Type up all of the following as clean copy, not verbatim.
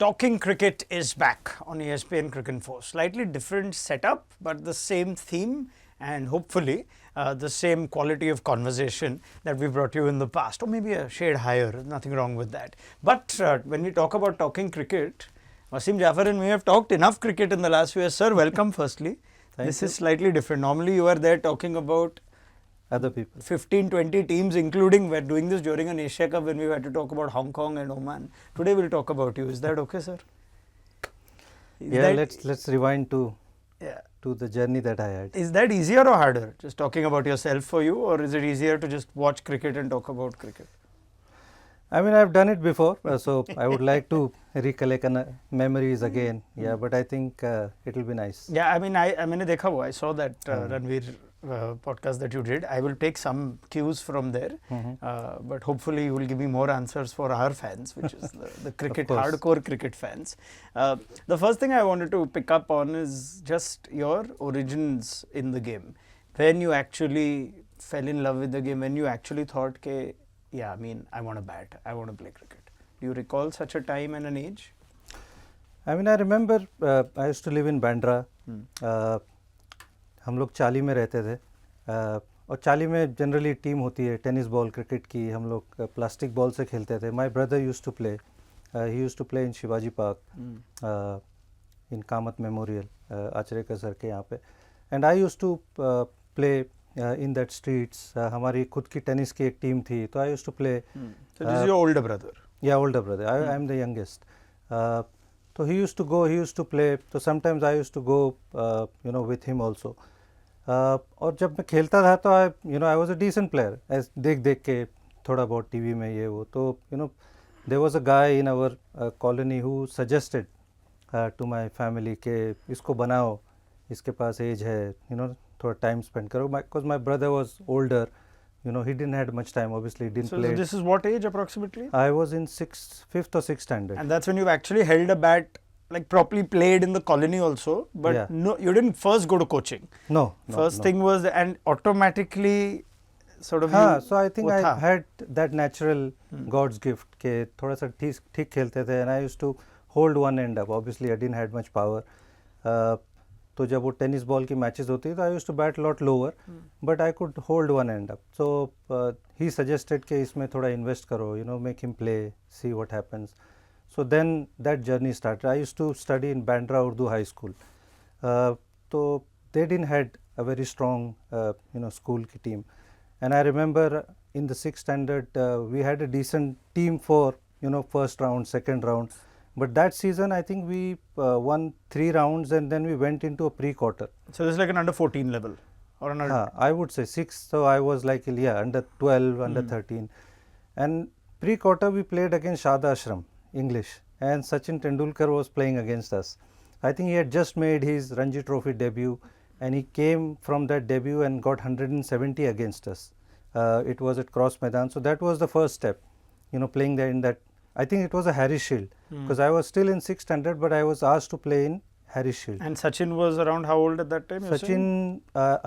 Talking Cricket is back on ESPN Cricinfo. Slightly different setup, but the same theme and hopefully the same quality of conversation that we brought you in the past, or maybe a shade higher. Nothing wrong with that. But when we talk about talking cricket, Wasim Jaffer and me have talked enough cricket in the last few years. Sir, welcome firstly. This is slightly different. Normally you are there talking about other people. 15, 20 teams, including we're doing this during an Asia Cup when we had to talk about Hong Kong and Oman. Today we'll talk about you. Is that okay, sir? Let's rewind to the journey that I had. Is that easier or harder? Just talking about yourself for you, or is it easier to just watch cricket and talk about cricket? I mean, I've done it before, so I would like to recollect memories again. Yeah, but I think it will be nice. Yeah, I mean, I saw that Ranveer podcast that you did. I will take some cues from there, but hopefully you will give me more answers for our fans, which is the cricket, hardcore cricket fans. The first thing I wanted to pick up on is just your origins in the game. When you actually fell in love with the game, when you actually thought, I want to bat, I want to play cricket. Do you recall such a time and an age? I mean, I remember I used to live in Bandra. हम लोग चाली में रहते थे और चाली में generally team होती है टेनिस बॉल क्रिकेट की हम लोग प्लास्टिक बॉल से खेलते थे my brother used to play he used to play in Shivaji park in Kamat memorial Achrekar sir के यहाँ पे and I used to play in that streets हमारी खुद की टेनिस की एक टीम थी तो I used to play older brother या older brother I am the youngest तो ही यूज्ड टू प्ले तो sometimes I used to go with him also और जब मैं खेलता था तो I was a decent player देख के थोड़ा बहुत टीवी में ये वो तो there was a guy in our colony who suggested to my family के इसको बनाओ इसके पास एज है थोड़ा टाइम स्पेंड करो because my brother was older he didn't had much time obviously didn't play. So this is what age approximately? I was in 5th or 6th standard. And that's when you actually held a bat, like properly played in the colony also, but no, you didn't first go to coaching. No. Thing was, and automatically sort of so I think I had that natural God's gift ke thoda sa theek khelte the and I used to hold one end up. Obviously I didn't had much power. तो जब वो tennis ball की matches होती है तो I used to bat lot lower but I could hold one end up so he suggested कि इसमें थोड़ा इन्वेस्ट करो make him play see what happens so then that journey start I used to study in Bandra Urdu high school तो they didn't had a very strong school की team and I remember in the 6th standard we had a decent team for first round second round. But that season, I think we won 3 rounds and then we went into a pre-quarter. So this is like an under 14 level, or an under. I would say 6. So I was like under 12, under 13, and pre-quarter we played against Shad Ashram English, and Sachin Tendulkar was playing against us. I think he had just made his Ranji Trophy debut, and he came from that debut and got 170 against us. It was at Cross Maidan, so that was the first step. Playing there in that. I think it was a Harris Shield because I was still in 6th standard, but I was asked to play in Harris Shield. And Sachin was around how old at that time? Sachin,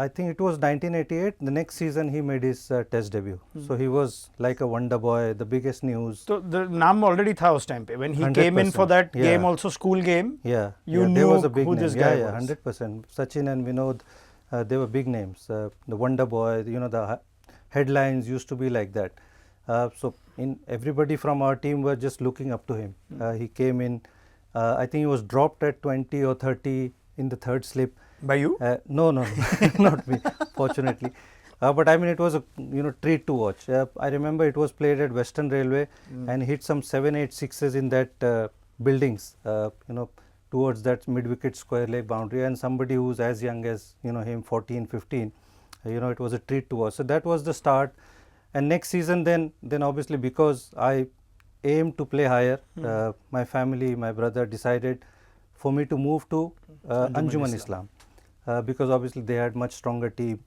I think it was 1988. The next season he made his test debut. So he was like a wonder boy, the biggest news. So the naam already tha us time pe. When he 100%. Came in for that game, also school game. Yeah, you knew there was a big who name. this guy was. 100%. Sachin and Vinod, they were big names. The wonder boy. The headlines used to be like that. So everybody from our team were just looking up to him. He came in, I think he was dropped at 20 or 30 in the 3rd slip. By you? No, not me, fortunately. But I mean, it was a treat to watch. I remember it was played at Western Railway and hit some 7-8 sixes in that buildings, towards that mid-wicket square leg boundary, and somebody who's as young as him, 14, 15, it was a treat to watch. So that was the start. And next season then obviously because I aimed to play higher, my family, my brother decided for me to move to Anjuman-I-Islam because obviously they had much stronger team,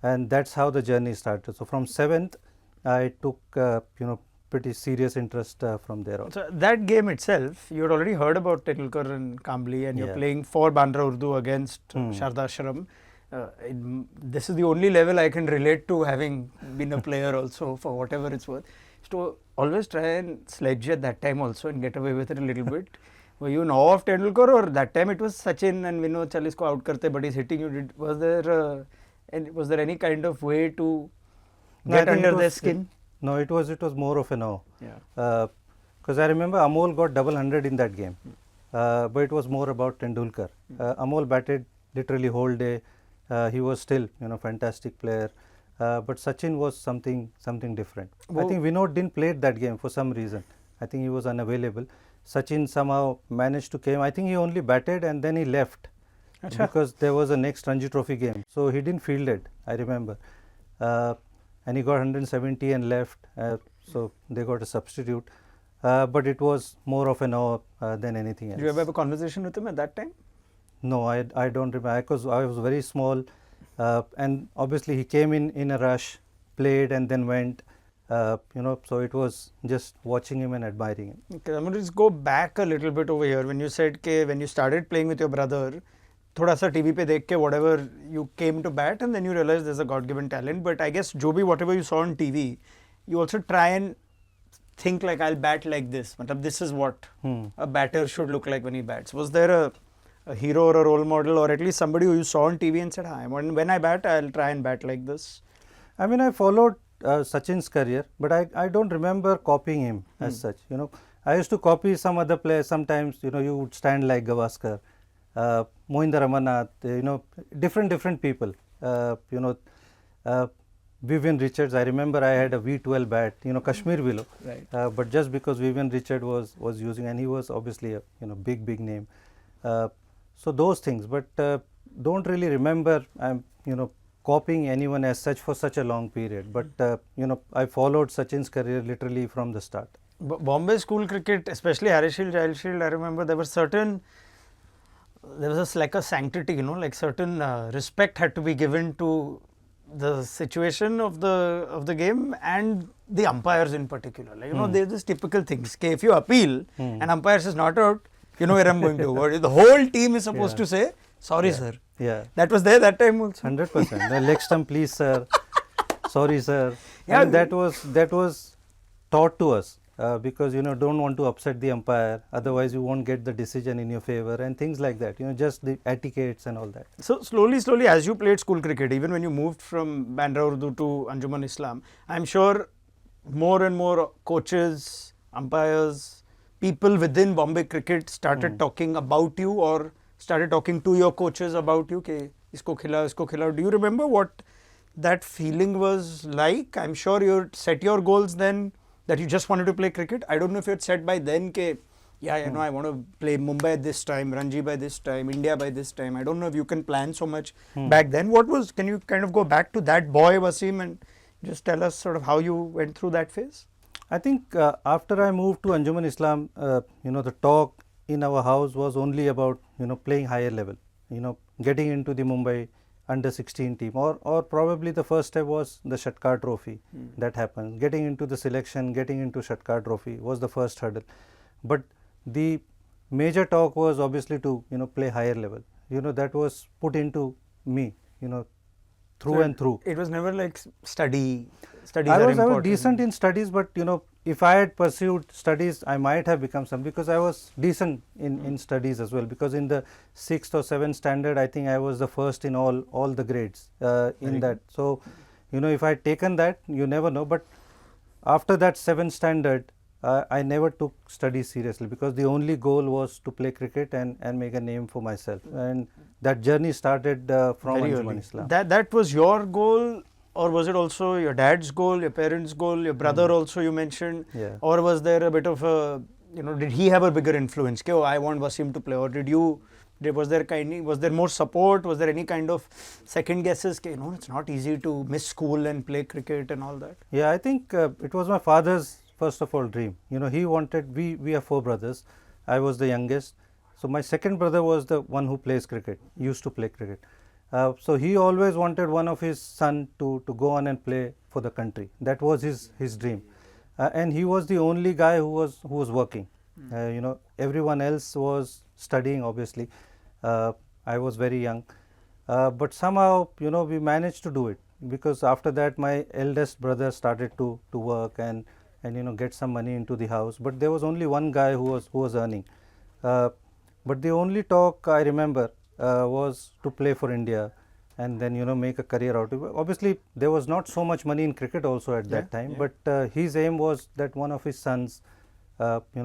and that's how the journey started. So from 7th I took pretty serious interest from there on. So that game itself, you had already heard about Tendulkar and Kumble, and you're playing for Bandra Urdu against Shad Ashram. This is the only level I can relate to, having been a player also, for whatever it's worth. To always try and sledge at that time also and get away with it a little bit. Were you in awe of Tendulkar, or that time it was Sachin and Vinod chal isko out karte but he's hitting you? Was there any kind of way to get under their skin? No, it was more of an awe. Yeah. Because I remember Amol got double 100 in that game, but it was more about Tendulkar. Amol batted literally whole day. He was still, fantastic player. But Sachin was something different. I think Vinod didn't play that game for some reason. I think he was unavailable. Sachin somehow managed to came. I think he only batted and then he left because there was a next Ranji Trophy game. So he didn't field it, I remember. And he got 170 and left. So they got a substitute. But it was more of an awe than anything else. Did you ever have a conversation with him at that time? No, I don't remember, because I was very small, and obviously he came in a rush, played and then went, so it was just watching him and admiring him. Okay, I'm going to just go back a little bit over here. When you said when you started playing with your brother, thoda sa TV pe dekh ke whatever you came to bat, and then you realized there's a God-given talent. But I guess whatever you saw on TV, you also try and think like, I'll bat like this. This is what a batter should look like when he bats. Was there a hero or a role model, or at least somebody who you saw on TV and said, when I bat, I'll try and bat like this? I mean, I followed Sachin's career, but I don't remember copying him as such. I used to copy some other players. Sometimes, you would stand like Gavaskar, Mohinder Amarnath, different people. Vivian Richards, I remember I had a V12 bat, Kashmir Willow. Right. But just because Vivian Richards was using, and he was obviously a big name. So those things, but don't really remember copying anyone as such for such a long period. But I followed Sachin's career literally from the start. Bombay school cricket, especially Harris Shield, Giles Shield, I remember there was like a sanctity, like certain respect had to be given to the situation of the game and the umpires in particular. Like, there's this typical things. Okay, if you appeal and umpire says not out, you know where I'm going to. The whole team is supposed to say, sorry, sir. Yeah. That was there that time also. 100%. The leg stump, please, sir. Sorry, sir. Yeah. And that was taught to us because, don't want to upset the umpire. Otherwise, you won't get the decision in your favor and things like that. Just the etiquettes and all that. So, slowly, as you played school cricket, even when you moved from Bandra Urdu to Anjuman-I-Islam, I'm sure more and more coaches, umpires, people within Bombay cricket started talking about you or started talking to your coaches about you. Okay, isko khila. Do you remember what that feeling was like? I'm sure you set your goals then that you just wanted to play cricket. I don't know if you had said by then, I want to play Mumbai at this time, Ranji by this time, India by this time. I don't know if you can plan so much back then. Can you kind of go back to that boy, Wasim, and just tell us sort of how you went through that phase? I think after I moved to Anjuman-I-Islam, the talk in our house was only about, playing higher level, getting into the Mumbai under 16 team, or probably the first step was the Shatkar Trophy that happened. Getting into the selection, getting into Shatkar Trophy was the first hurdle. But the major talk was obviously to, play higher level. That was put into me, through and through. It was never like studies I was decent in studies, but if I had pursued studies, I might have become some, because I was decent in studies as well, because in the 6th or 7th standard, I think I was the first in all the grades in that. So, if I had taken that, you never know. But after that 7th standard, I never took studies seriously, because the only goal was to play cricket and make a name for myself. And that journey started from Anjuman-I-Islam. That was your goal? Or was it also your dad's goal, your parents' goal, your brother also you mentioned? Yeah. Or was there a bit of a, did he have a bigger influence? Okay, I want Wasim to play. Or was there more support? Was there any kind of second guesses? Okay, it's not easy to miss school and play cricket and all that. Yeah, I think it was my father's, first of all, dream. He wanted, we are 4 brothers. I was the youngest. So my second brother was the one who plays cricket, used to play cricket. So he always wanted one of his son to go on and play for the country. That was his dream, and he was the only guy who was working. Everyone else was studying. Obviously, I was very young, but somehow we managed to do it, because after that my eldest brother started to work and get some money into the house. But there was only one guy who was earning. But the only talk I remember was to play for India and then make a career out of it. Obviously there was not so much money in cricket also at that time, but his aim was that one of his sons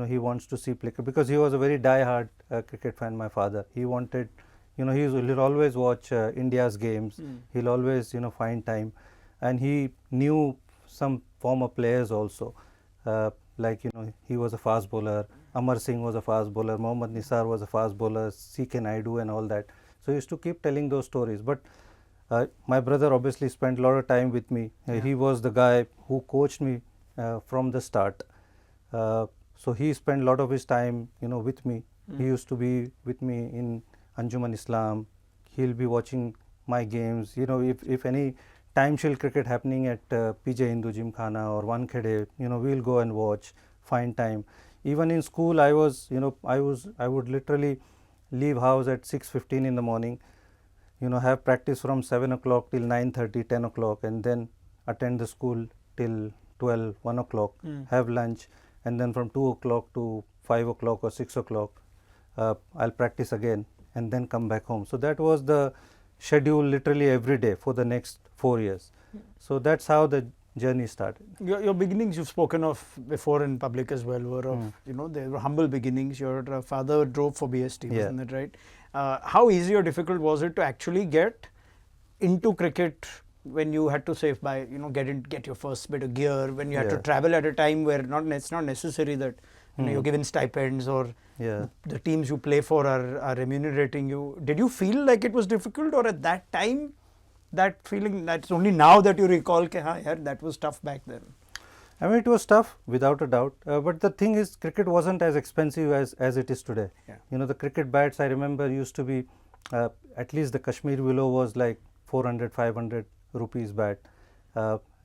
he wants to see play, because he was a very die-hard cricket fan, my father. He wanted, he'll always watch India's games, he'll always find time, and he knew some former players also, like he was a fast bowler, Amar Singh was a fast bowler, Mohammad Nisar was a fast bowler, C.K. Naidu and all that. So he used to keep telling those stories. But my brother obviously spent a lot of time with me. He was the guy who coached me from the start. So he spent a lot of his time with me. He used to be with me in Anjuman-I-Islam. He'll be watching my games. If any time shield cricket happening at PJ Hindu Gymkhana or Wankhede, we'll go and watch, find time. Even in school, I would literally leave house at 6:15 in the morning, have practice from 7 o'clock till 9:30, 10 o'clock, and then attend the school till 12, 1 o'clock, have lunch, and then from 2 o'clock to 5 o'clock or 6 o'clock, I'll practice again and then come back home. So that was the schedule literally every day for the next 4 years. So that's how the journey started. Your beginnings you've spoken of before in public as well were of, they were humble beginnings. Your father drove for BST, wasn't that right? How easy or difficult was it to actually get into cricket when you had to save by, get your first bit of gear, when you had to travel at a time where it's not necessary that you're given stipends or the teams you play for are remunerating you. Did you feel like it was difficult, or at that time, that feeling, that's only now that you recall, that was tough back then? I mean, it was tough without a doubt, but the thing is, cricket wasn't as expensive as it is today. The cricket bats, I remember, used to be, at least the Kashmir willow was like 400, 500 rupees bat.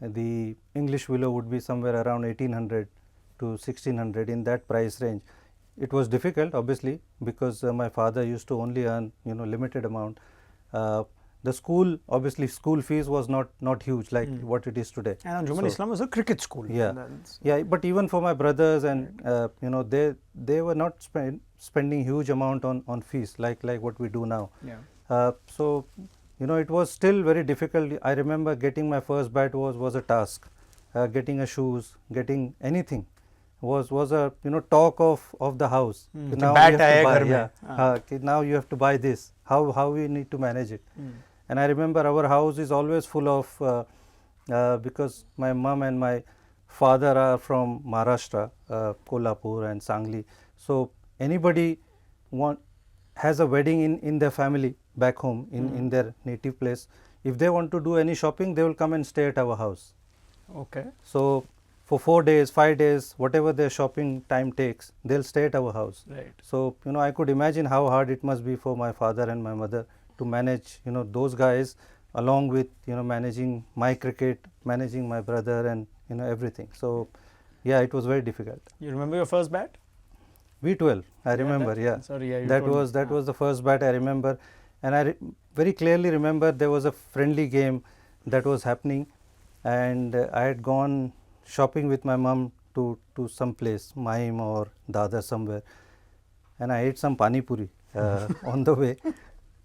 The English willow would be somewhere around 1800 to 1600, in that price range. It was difficult, obviously, because my father used to only earn limited amount. The school, obviously school fees was not huge like what it is today. And Anjuman-I-Islam was a cricket school. But even for my brothers and they were not spending huge amount on fees like what we do now. So it was still very difficult. I remember getting my first bat was a task. Getting a shoes, getting anything was a talk of the house. Now you have to buy, now you have to buy this. How we need to manage it. And I remember our house is always full of, because my mom and my father are from Maharashtra, Kolhapur and Sangli. So anybody has a wedding in their family back home in their native place. If they want to do any shopping, they will come and stay at our house. Okay. So for 4 days, 5 days, whatever their shopping time takes, they'll stay at our house. Right. So I could imagine how hard it must be for my father and my mother to manage those guys, along with managing my cricket, managing my brother, and everything. So it was very difficult. You remember your first bat? V12, I remember. That was the first bat I remember, and I very clearly remember there was a friendly game that was happening, and I had gone shopping with my mom to some place, Mahim or Dadar somewhere, and I ate some pani puri on the way,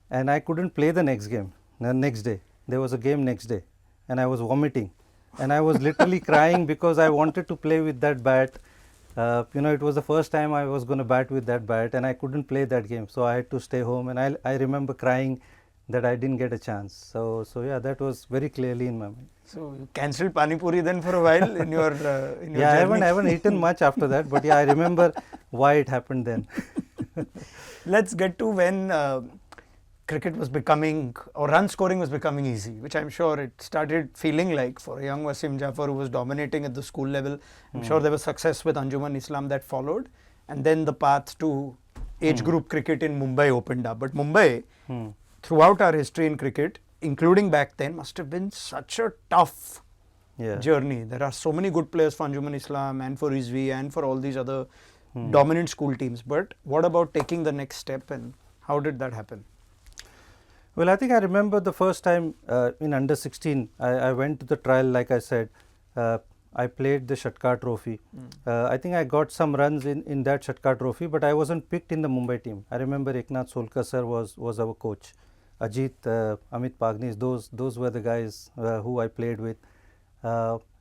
and I couldn't play the next day. There was a game next day, and I was vomiting, and I was literally crying because I wanted to play with that bat. It was the first time I was going to bat with that bat, and I couldn't play that game, so I had to stay home, and I remember crying that I didn't get a chance. So that was very clearly in my mind. So you cancelled pani puri then for a while in your journey? I haven't eaten much after that, but I remember why it happened then. Let's get to when cricket was becoming, or run scoring was becoming easy, which I'm sure it started feeling like for a young Wasim Jaffer who was dominating at the school level. I'm sure there was success with Anjuman-I-Islam that followed, and then the path to age group cricket in Mumbai opened up. But Mumbai, throughout our history in cricket, including back then, must have been such a tough journey. There are so many good players for Anjuman-I-Islam and for Rizvi and for all these other dominant school teams. But what about taking the next step, and how did that happen? Well, I think I remember the first time in under 16, I went to the trial, like I said. I played the Shatkar Trophy. I think I got some runs in that Shatkar Trophy, but I wasn't picked in the Mumbai team. I remember Eknath Solkar sir was our coach. Ajit, Amit Pagnis, those were the guys who I played with.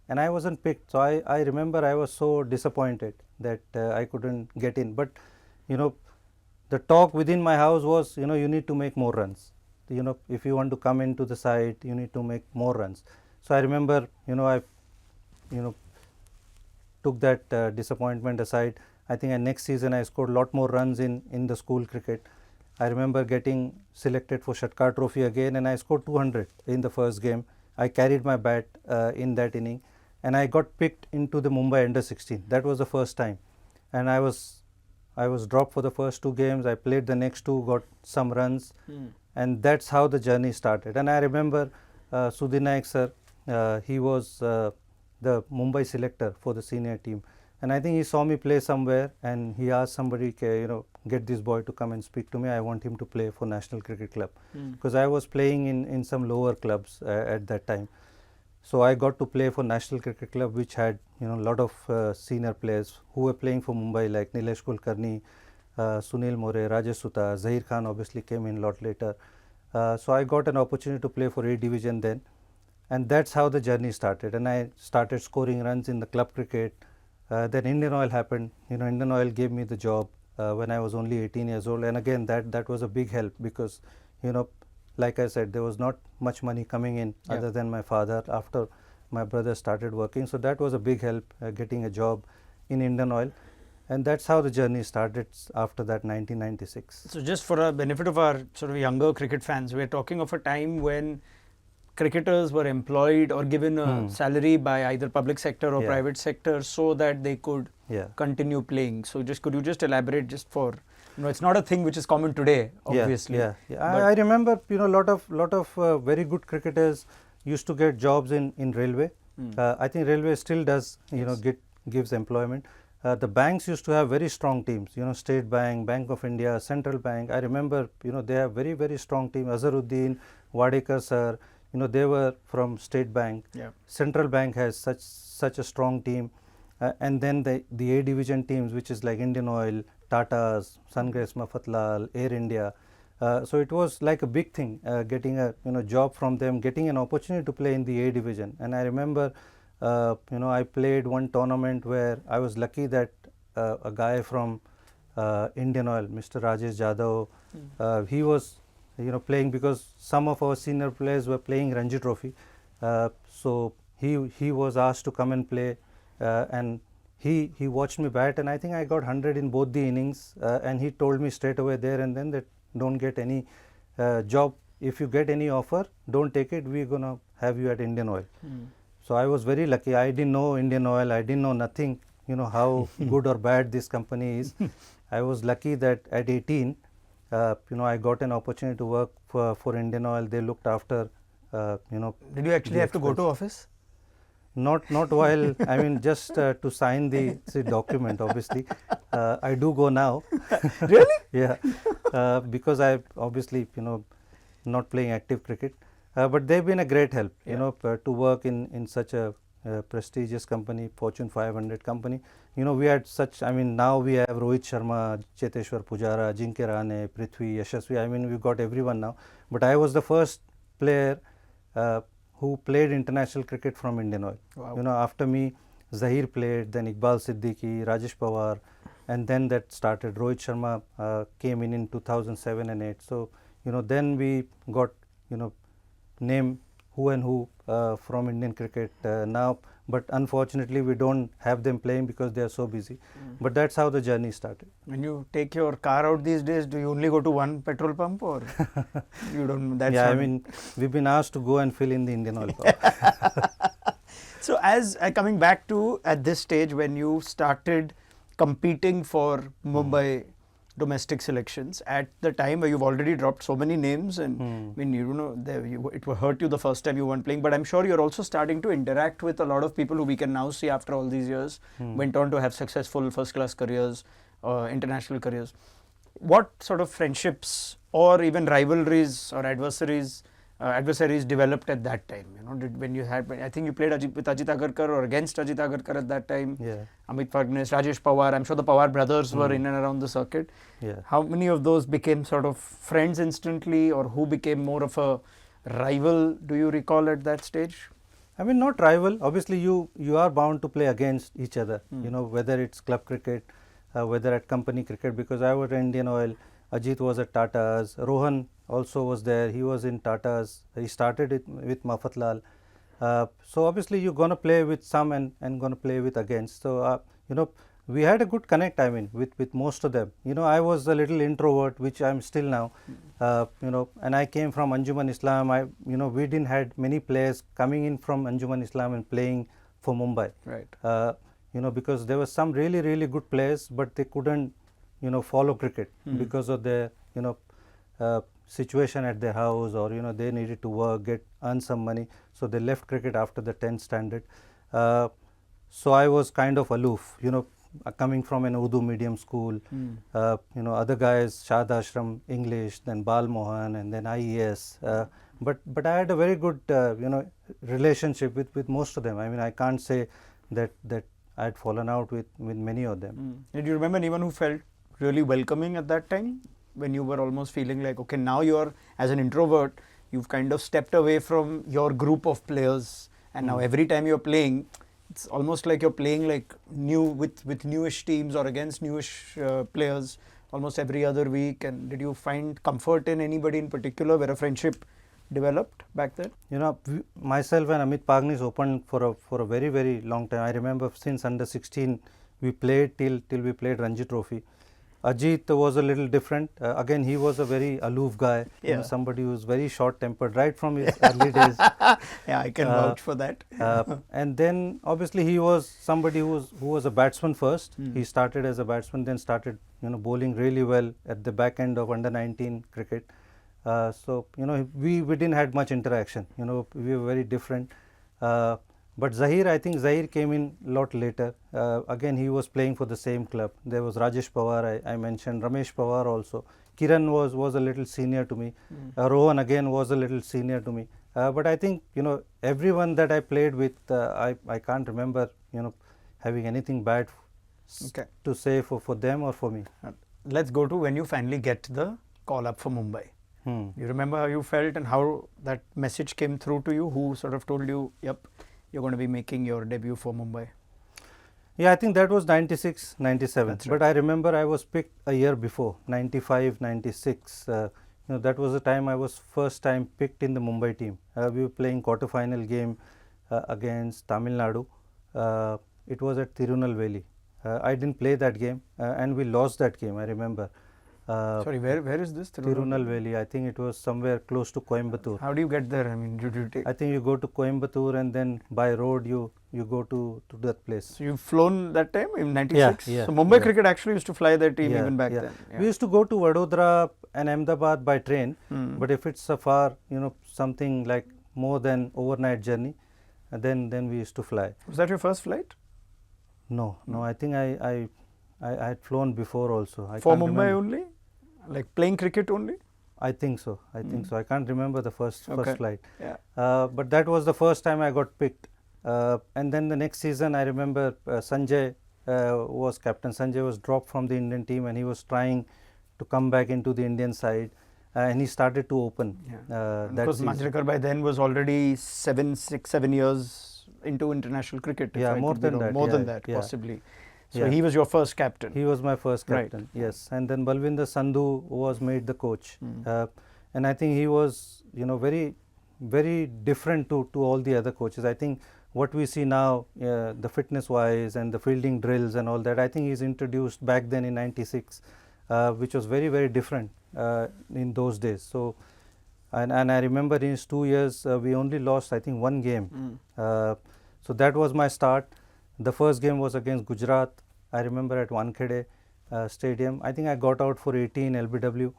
And I wasn't picked. So I remember I was so disappointed that I couldn't get in. But, the talk within my house was, you need to make more runs. If you want to come into the side, you need to make more runs. So I remember, I took that disappointment aside. I think next season I scored a lot more runs in the school cricket. I remember getting selected for Shatkar Trophy again, and I scored 200 in the first game. I carried my bat in that inning, and I got picked into the Mumbai under 16. That was the first time, and I was dropped for the first 2 games. I played the next 2, got some runs, and that's how the journey started. And I remember Sudhir Naik sir, he was the Mumbai selector for the senior team, and I think he saw me play somewhere, and he asked somebody, get this boy to come and speak to me. I want him to play for National Cricket Club, because I was playing in some lower clubs at that time. So I got to play for National Cricket Club, which had a lot of senior players who were playing for Mumbai, like Nilesh Kulkarni, Sunil More, Rajesh Sutta, Zahir Khan obviously came in a lot later. So I got an opportunity to play for A division then, and that's how the journey started. And I started scoring runs in the club cricket. Then Indian Oil happened. Indian Oil gave me the job when I was only 18 years old, and again that was a big help, because like I said, there was not much money coming in other than my father after my brother started working. So that was a big help, getting a job in Indian Oil, and that's how the journey started after that, 1996. So just for the benefit of our sort of younger cricket fans, we're talking of a time when cricketers were employed or given a salary by either public sector or private sector so that they could continue playing. So could you just elaborate, just for, it's not a thing which is common today, obviously. I remember, lot of very good cricketers used to get jobs in railway. I think railway still does, gives employment. The banks used to have very strong teams, State Bank, Bank of India, Central Bank. I remember, they have very, very strong team. Azharuddin, Wadekar sir, they were from State Bank. Central Bank has such a strong team. And then the A division teams, which is like Indian Oil, Tata's, Sungrace Mafatlal, Air India. So it was like a big thing, getting a job from them, getting an opportunity to play in the A division. And I remember, I played one tournament where I was lucky that a guy from Indian Oil, Mr. Rajesh Jadhav, he was playing, because some of our senior players were playing Ranji Trophy. So he was asked to come and play, and he watched me bat, and I think I got 100 in both the innings, and he told me straight away there and then that don't get any job. If you get any offer, don't take it. We're going to have you at Indian Oil. So I was very lucky. I didn't know Indian Oil. I didn't know nothing, how good or bad this company is. I was lucky that at 18, I got an opportunity to work for Indian Oil. They looked after, Did you actually have to go to office? Not while, I mean, just to sign the document, obviously. I do go now. Really? Yeah. Because I obviously, not playing active cricket. But they've been a great help, to work in such a prestigious company, Fortune 500 company. We had such, now we have Rohit Sharma, Cheteshwar Pujara, Ajinkya Rahane, Prithvi, Yashasvi. We've got everyone now. But I was the first player who played international cricket from Indian Oil. Wow. After me, Zahir played, then Iqbal Siddiqui, Rajesh Pawar, and then that started. Rohit Sharma came in 2007 and 8. So, then we got, name who and who from Indian cricket now. But unfortunately, we don't have them playing because they are so busy. But that's how the journey started. When you take your car out these days, do you only go to one petrol pump, or you don't? That's we've been asked to go and fill in the Indian Oil pump. So as coming back to at this stage when you started competing for Mumbai domestic selections, at the time where you've already dropped so many names, and it will hurt you the first time you weren't playing, but I'm sure you're also starting to interact with a lot of people who we can now see after all these years went on to have successful first class careers, international careers. What sort of friendships or even rivalries or adversaries adversaries developed at that time? When you had, I think you played with Ajit Agarkar or against Ajit Agarkar at that time. Yeah. Amit Phadnis, Rajesh Pawar. I'm sure the Pawar brothers were in and around the circuit. Yeah. How many of those became sort of friends instantly, or who became more of a rival? Do you recall at that stage? I mean, not rival. Obviously, you are bound to play against each other. Whether it's club cricket, whether at company cricket. Because I was at Indian Oil, Ajit was at Tata's, Rohan also was there. He was in Tata's. He started it with Mafatlal. So obviously, you're going to play with some and going to play with against. So we had a good connect. I mean, with most of them. I was a little introvert, which I'm still now. And I came from Anjuman-I-Islam. We didn't had many players coming in from Anjuman-I-Islam and playing for Mumbai. Right. Because there were some really, really good players, but they couldn't, follow cricket because of their, situation at their house, or they needed to work, earn some money. So they left cricket after the 10th standard. So I was kind of aloof, coming from an Urdu medium school. Other guys, Shad Ashram, English, then Bal Mohan, and then IES. But I had a very good, relationship with most of them. I mean, I can't say that I had fallen out with many of them. Did you remember anyone who felt really welcoming at that time, when you were almost feeling like, okay, now you're, as an introvert, you've kind of stepped away from your group of players, and now every time you're playing, it's almost like you're playing like with newish teams or against newish players almost every other week. And did you find comfort in anybody in particular where a friendship developed back then? Myself and Amit Pagnis opened for a very, very long time. I remember since under 16 we played till we played Ranji Trophy. Ajit was a little different. Again, he was a very aloof guy. Somebody who was very short tempered right from his early days. Yeah, I can vouch for that. And then obviously he was somebody who was a batsman first. He started as a batsman, then started bowling really well at the back end of under 19 cricket. So we didn't had much interaction. We were very different. But Zahir, I think Zahir came in a lot later. Again, he was playing for the same club. There was Rajesh Pawar, I mentioned, Ramesh Pawar also. Kiran was a little senior to me. Rohan again was a little senior to me. But I think, everyone that I played with, I can't remember, having anything bad to say for them or for me. Let's go to when you finally get the call up for Mumbai. You remember how you felt and how that message came through to you? Who sort of told you, yep, you're going to be making your debut for Mumbai? Yeah, I think that was 96, 97. That's right. But I remember I was picked a year before, 95, 96. That was the time I was first time picked in the Mumbai team. We were playing quarter-final game against Tamil Nadu. It was at Tirunelveli. I didn't play that game and we lost that game, I remember. Sorry, where is this? Tirunelveli. I think it was somewhere close to Coimbatore. How do you get there? I mean, did you take? I think you go to Coimbatore and then by road you go to that place. So you've flown that time in 96? Yeah. So Mumbai Cricket actually used to fly their team even back then. Yeah. We used to go to Vadodara and Ahmedabad by train. But if it's a far, something like more than overnight journey, then we used to fly. Was that your first flight? No. I think I had flown before also. For Mumbai only? Like playing cricket only? I think so. I can't remember the first flight. Yeah. But that was the first time I got picked. And then the next season, I remember Sanjay was captain. Sanjay was dropped from the Indian team and he was trying to come back into the Indian side. And he started to open. Because Manjrekar by then was already 7 years into international cricket. Yeah, more than that. Possibly. So he was your first captain. He was my first captain, yes. And then Balwinder Sandhu was made the coach. And I think he was, very, very different to all the other coaches. I think what we see now, the fitness wise and the fielding drills and all that, I think he's introduced back then in 96, which was very, very different in those days. So, and I remember in his 2 years, we only lost, I think, one game. So that was my start. The first game was against Gujarat. I remember at Wankhede Stadium. I think I got out for 18 LBW.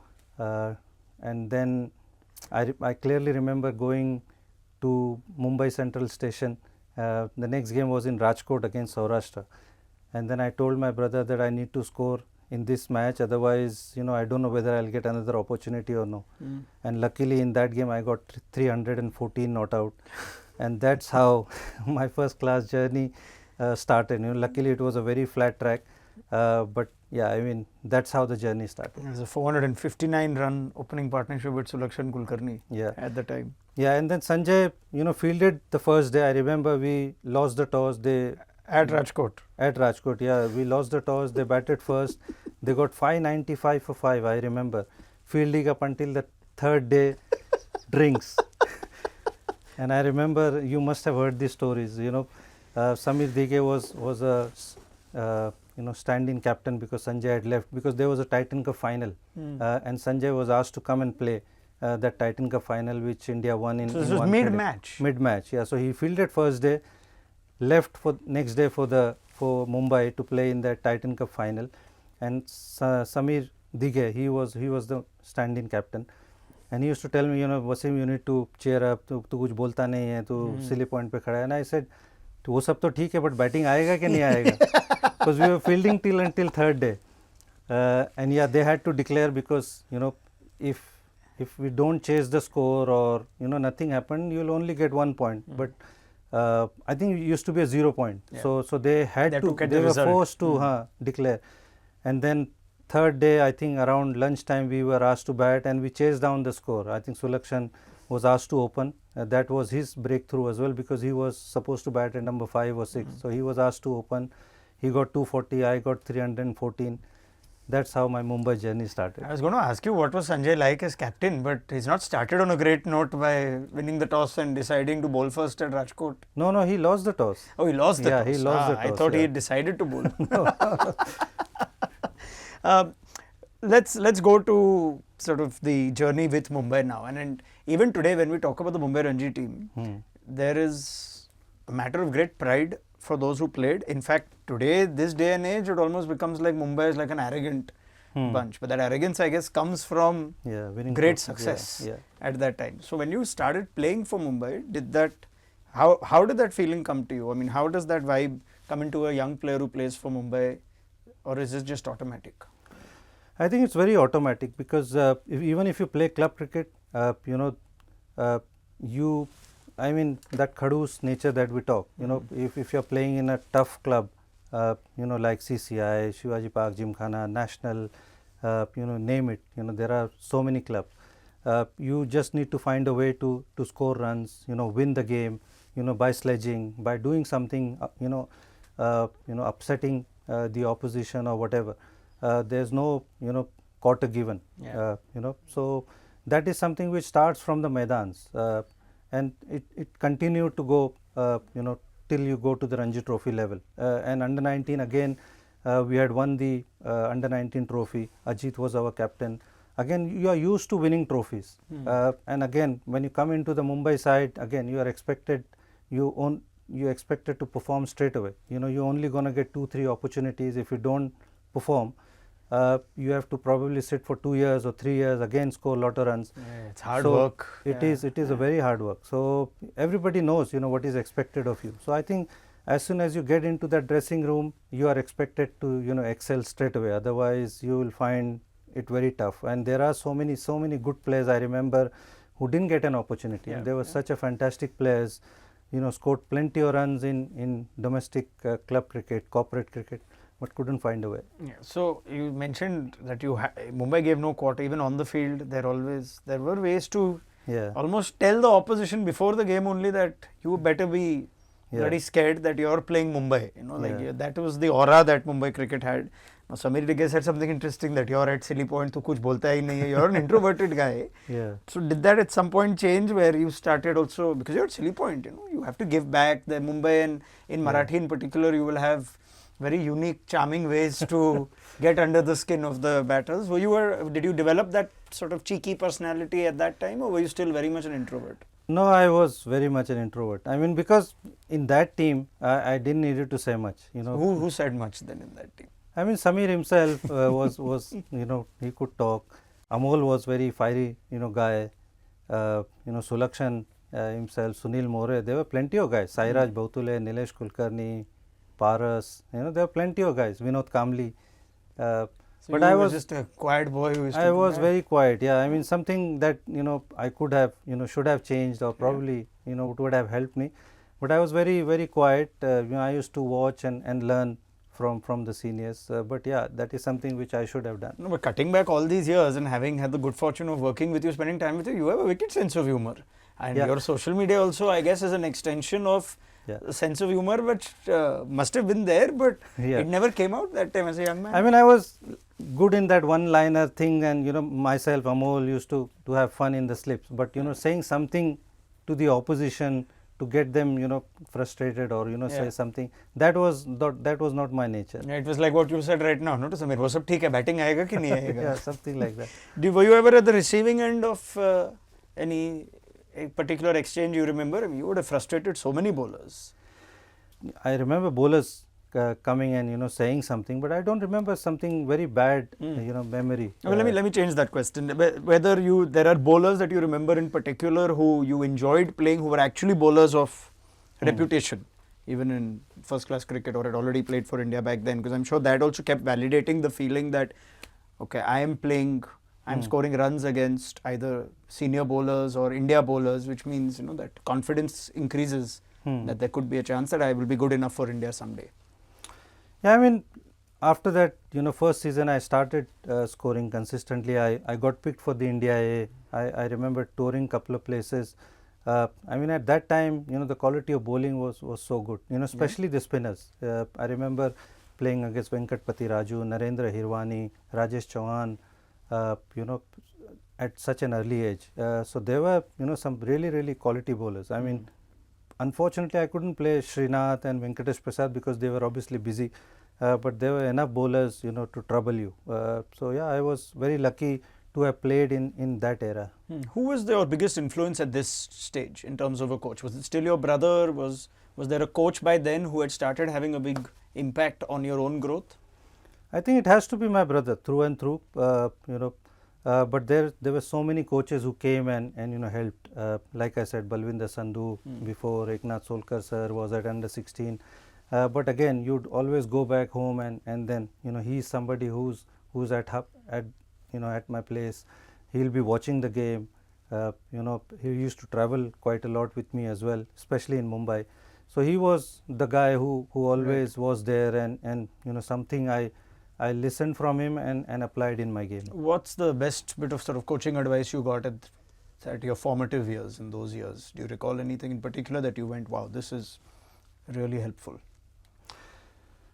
And then I clearly remember going to Mumbai Central Station. The next game was in Rajkot against Saurashtra. And then I told my brother that I need to score in this match, otherwise, I don't know whether I'll get another opportunity or no. And luckily in that game I got 314 not out, and that's how my first class journey started. Luckily it was a very flat track, but yeah, I mean, that's how the journey started. It was a 459 run opening partnership with Sulakshan Kulkarni at the time. Yeah, and then Sanjay, fielded the first day. I remember we lost the toss. At Rajkot. At Rajkot, yeah. We lost the toss. They batted first. They got 595 for 5, I remember. Fielding up until the third day, drinks. And I remember, you must have heard these stories, Samir Dighe was a stand-in captain because Sanjay had left, because there was a Titan Cup final, and Sanjay was asked to come and play that Titan Cup final which India won in. So this was mid-match. Mid-match, yeah. So he fielded first day, left for next day for Mumbai to play in that Titan Cup final, and Samir Dighe, he was the stand-in captain, and he used to tell me, Wasim, you need to cheer up. तू कुछ बोलता नहीं है, तू silly point पे खड़ा है. And I said, वो सब तो ठीक है, but batting आएगा कि नहीं आएगा? Because we were fielding until third day, and yeah, they had to declare, because if we don't chase the score or nothing happened, you will only get 1 point. But I think it used to be a 0 point. Yeah. So they had to they were forced to declare. And then third day, I think around lunchtime, we were asked to bat, and we chased down the score. I think Sulakshan was asked to open. That was his breakthrough as well, because he was supposed to bat at number 5 or 6. So he was asked to open. He got 240, I got 314. That's how my Mumbai journey started. I was going to ask you what was Sanjay like as captain, but he's not started on a great note by winning the toss and deciding to bowl first at Rajkot. No, he lost the toss. Oh, he lost the toss. Yeah, he lost the toss. I thought he had decided to bowl. Let's go to sort of the journey with Mumbai now. And even today, when we talk about the Mumbai Ranji team, there is a matter of great pride for those who played. In fact, today, this day and age, it almost becomes like Mumbai is like an arrogant bunch. But that arrogance, I guess, comes from great success at that time. So when you started playing for Mumbai, how did that feeling come to you? I mean, how does that vibe come into a young player who plays for Mumbai, or is it just automatic? I think it's very automatic, because even if you play club cricket, I mean, that Khadoos nature that we talk, if you're playing in a tough club, like CCI, Shivaji Park, Gymkhana, National, name it, there are so many clubs. You just need to find a way to score runs, win the game, by sledging, by doing something, upsetting the opposition or whatever. There's no, quarter given, so that is something which starts from the Maidans. And it continued to go, till you go to the Ranji Trophy level. And under 19 again, we had won the under 19 trophy. Ajit was our captain. Again, you are used to winning trophies. And again, when you come into the Mumbai side, again, you are expected, you expected to perform straight away. You're only going to get 2-3 opportunities. If you don't perform, you have to probably sit for 2 years or 3 years, again score a lot of runs. It's hard work. It is a very hard work. So everybody knows, what is expected of you. So I think as soon as you get into that dressing room, you are expected to, excel straight away. Otherwise, you will find it very tough. And there are so many good players, I remember, who didn't get an opportunity. And they were such a fantastic players, scored plenty of runs in domestic club cricket, corporate cricket, but couldn't find a way. Yeah. So you mentioned that Mumbai gave no quarter even on the field. There were ways to almost tell the opposition before the game only that you better be very scared that you're playing Mumbai. That was the aura that Mumbai cricket had. Now, Samir Dighe said something interesting, that you're at silly point, tu kuch bolta hi nahi hai. You're an introverted guy. So did that at some point change, where you started also, because you're at silly point, you have to give back. The Mumbai, and in Marathi in particular, you will have very unique, charming ways to get under the skin of the batters. Did you develop that sort of cheeky personality at that time, or were you still very much an introvert? No, I was very much an introvert. I mean, because in that team, I didn't need to say much. Who said much then in that team? I mean, Samir himself was he could talk. Amol was very fiery, guy. Sulakshan himself, Sunil More. There were plenty of guys. Sairaj Bhautule, Nilesh Kulkarni, Paras. There were plenty of guys. Vinod Kamli. So but I was just a quiet boy who used to. I was very quiet. Yeah, I mean something that I could have should have changed, or probably it would have helped me. But I was very quiet. I used to watch and learn from the seniors. But yeah, that is something which I should have done. No, but cutting back all these years and having had the good fortune of working with you, spending time with you, you have a wicked sense of humor. And your social media also, I guess, is an extension of a sense of humor which must have been there, but it never came out that time as a young man. I mean, I was good in that one-liner thing, and myself, Amol, used to have fun in the slips. But saying something to the opposition to get them frustrated or say something, that was not my nature. It was like what you said right now, no, to Samir, wo sab theek hai, batting aayega ki nahi aayega? Yeah, something like that. Were you ever at the receiving end of any particular exchange you remember? I mean, you would have frustrated so many bowlers. I remember bowlers coming and saying something, but I don't remember something very bad memory. Well, let me change that question. Whether there are bowlers that you remember in particular who you enjoyed playing, who were actually bowlers of reputation, even in first class cricket, or had already played for India back then, because I'm sure that also kept validating the feeling that okay, I'm scoring runs against either senior bowlers or India bowlers, which means that confidence increases, that there could be a chance that I will be good enough for India someday. Yeah, I mean, after that, first season I started scoring consistently. I got picked for the India A. I remember touring couple of places. I mean, at that time, the quality of bowling was so good, especially the spinners. I remember playing against Venkatpati Raju, Narendra Hirwani, Rajesh Chauhan, at such an early age. So there were, some really quality bowlers. I mean, unfortunately, I couldn't play Srinath and Venkatesh Prasad because they were obviously busy. But there were enough bowlers, to trouble you. So yeah, I was very lucky to have played in that era. Who was your biggest influence at this stage in terms of a coach? Was it still your brother? Was there a coach by then who had started having a big impact on your own growth? I think it has to be my brother through and through. But there were so many coaches who came and helped. Like I said, Balwinder Sandhu before, Eknath Solkar sir was at under 16. But again, you'd always go back home and then he's somebody who's at my place. He'll be watching the game. He used to travel quite a lot with me as well, especially in Mumbai. So he was the guy who always was there, and something I listened from him and applied in my game. What's the best bit of sort of coaching advice you got at your formative years, in those years? Do you recall anything in particular that you went, wow, this is really helpful?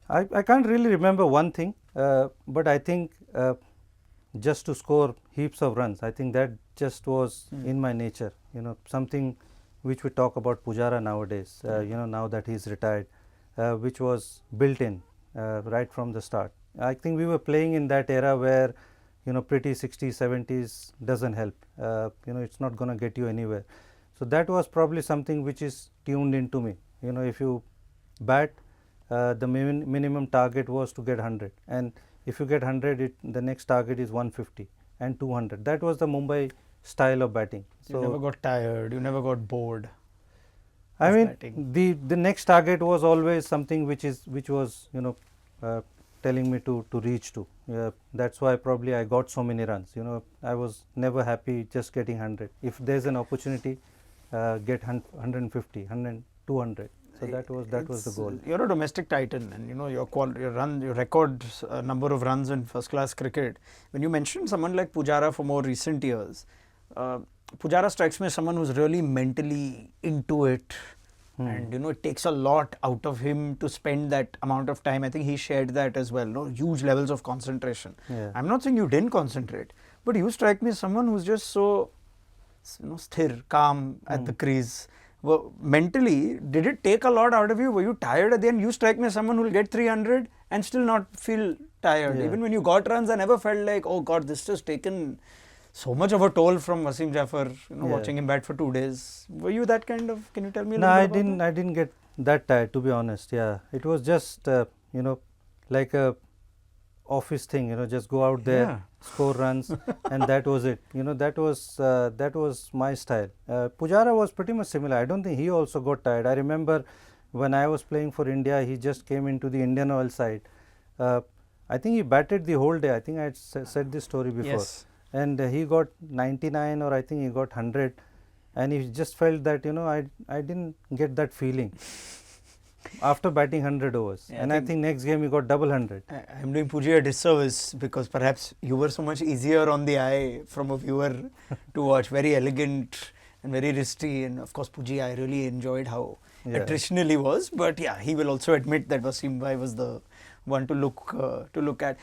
I can't really remember one thing, but I think just to score heaps of runs, I think that just was in my nature. Something which we talk about Pujara nowadays, now that he's retired, which was built in right from the start. I think we were playing in that era where pretty 60s, 70s doesn't help. It's not going to get you anywhere. So that was probably something which is tuned into me. If you bat, the minimum target was to get 100, and if you get 100, the next target is 150 and 200. That was the Mumbai style of batting. So you never got tired, you never got bored. I mean, the next target was always something which was telling me to reach to. That's why probably I got so many runs. I was never happy just getting 100. If there's an opportunity, get 150, 100, 200. So that was the goal. You're a domestic titan, and your record number of runs in first class cricket. When you mentioned someone like Pujara for more recent years, Pujara strikes me as someone who's really mentally into it. And it takes a lot out of him to spend that amount of time. I think he shared that as well. Huge levels of concentration. Yeah. I'm not saying you didn't concentrate, but you strike me as someone who's just so sthir, calm at the crease. Well, mentally, did it take a lot out of you? Were you tired at the end? You strike me as someone who will get 300 and still not feel tired. Yeah. Even when you got runs, I never felt like, oh God, this has taken so much of a toll from Wasim Jaffer, watching him bat for 2 days. Were you that kind of, can you tell me a little bit about that? I didn't get that tired, to be honest. Yeah, it was just, like a office thing, just go out there, score runs, and that was it. That was my style. Pujara was pretty much similar. I don't think he also got tired. I remember when I was playing for India, he just came into the Indian Oil side. I think he batted the whole day. I think I had said this story before. Yes. And he got 99 or I think he got 100, and he just felt that I didn't get that feeling after batting 100 overs. Yeah, and I think next game he got double 100. I'm doing Puji a disservice because perhaps you were so much easier on the eye from a viewer to watch. Very elegant and very wristy, and of course Puji, I really enjoyed how attritional he was. But yeah, he will also admit that Wasim Bhai was the one to look at.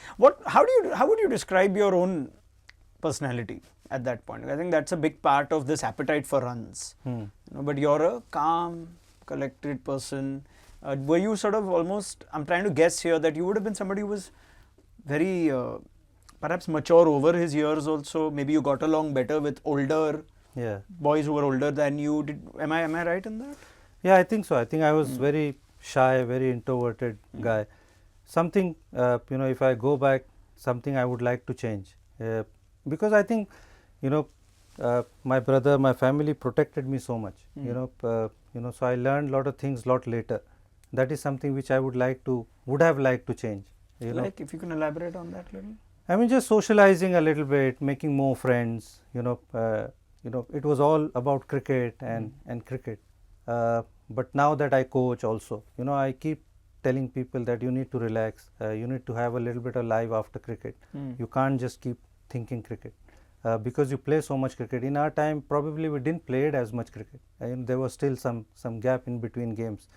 How would you describe your own personality at that point? I think that's a big part of this appetite for runs. But you're a calm, collected person. Were you sort of almost, I'm trying to guess here, that you would have been somebody who was very perhaps mature over his years also. Maybe you got along better with older boys who were older than you. Am I right in that? Yeah, I think so. I think I was very shy, very introverted guy. Something, if I go back, something I would like to change. Because I think, my brother, my family protected me so much. So I learned a lot of things lot later. That is something which I would have liked to change. Like, if you can elaborate on that a little. I mean, just socializing a little bit, making more friends. It was all about cricket and cricket. But now that I coach also, I keep telling people that you need to relax. You need to have a little bit of life after cricket. You can't just keep thinking cricket. Because you play so much cricket. In our time, probably we didn't play it as much cricket. There was still some gap in between games.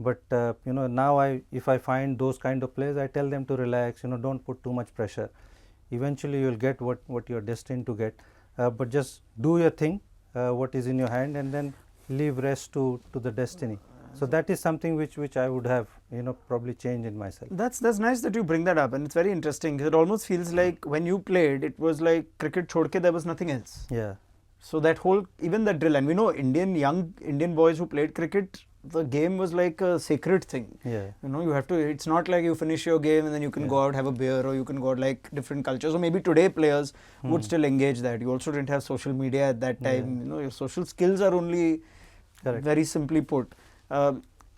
But now if I find those kind of players, I tell them to relax. Don't put too much pressure. Eventually, you'll get what you're destined to get. But just do your thing, what is in your hand, and then leave rest to the destiny. So that is something which I would have probably changed in myself. That's nice that you bring that up, and it's very interesting. It almost feels like when you played, it was like cricket chhod ke there was nothing else. Yeah. So that whole, even the drill, and we know young Indian boys who played cricket, the game was like a sacred thing. Yeah. You have to, it's not like you finish your game and then you can go out, have a beer, or you can go out, like different cultures. Or maybe today players would still engage that. You also didn't have social media at that time. Your social skills are only very simply put.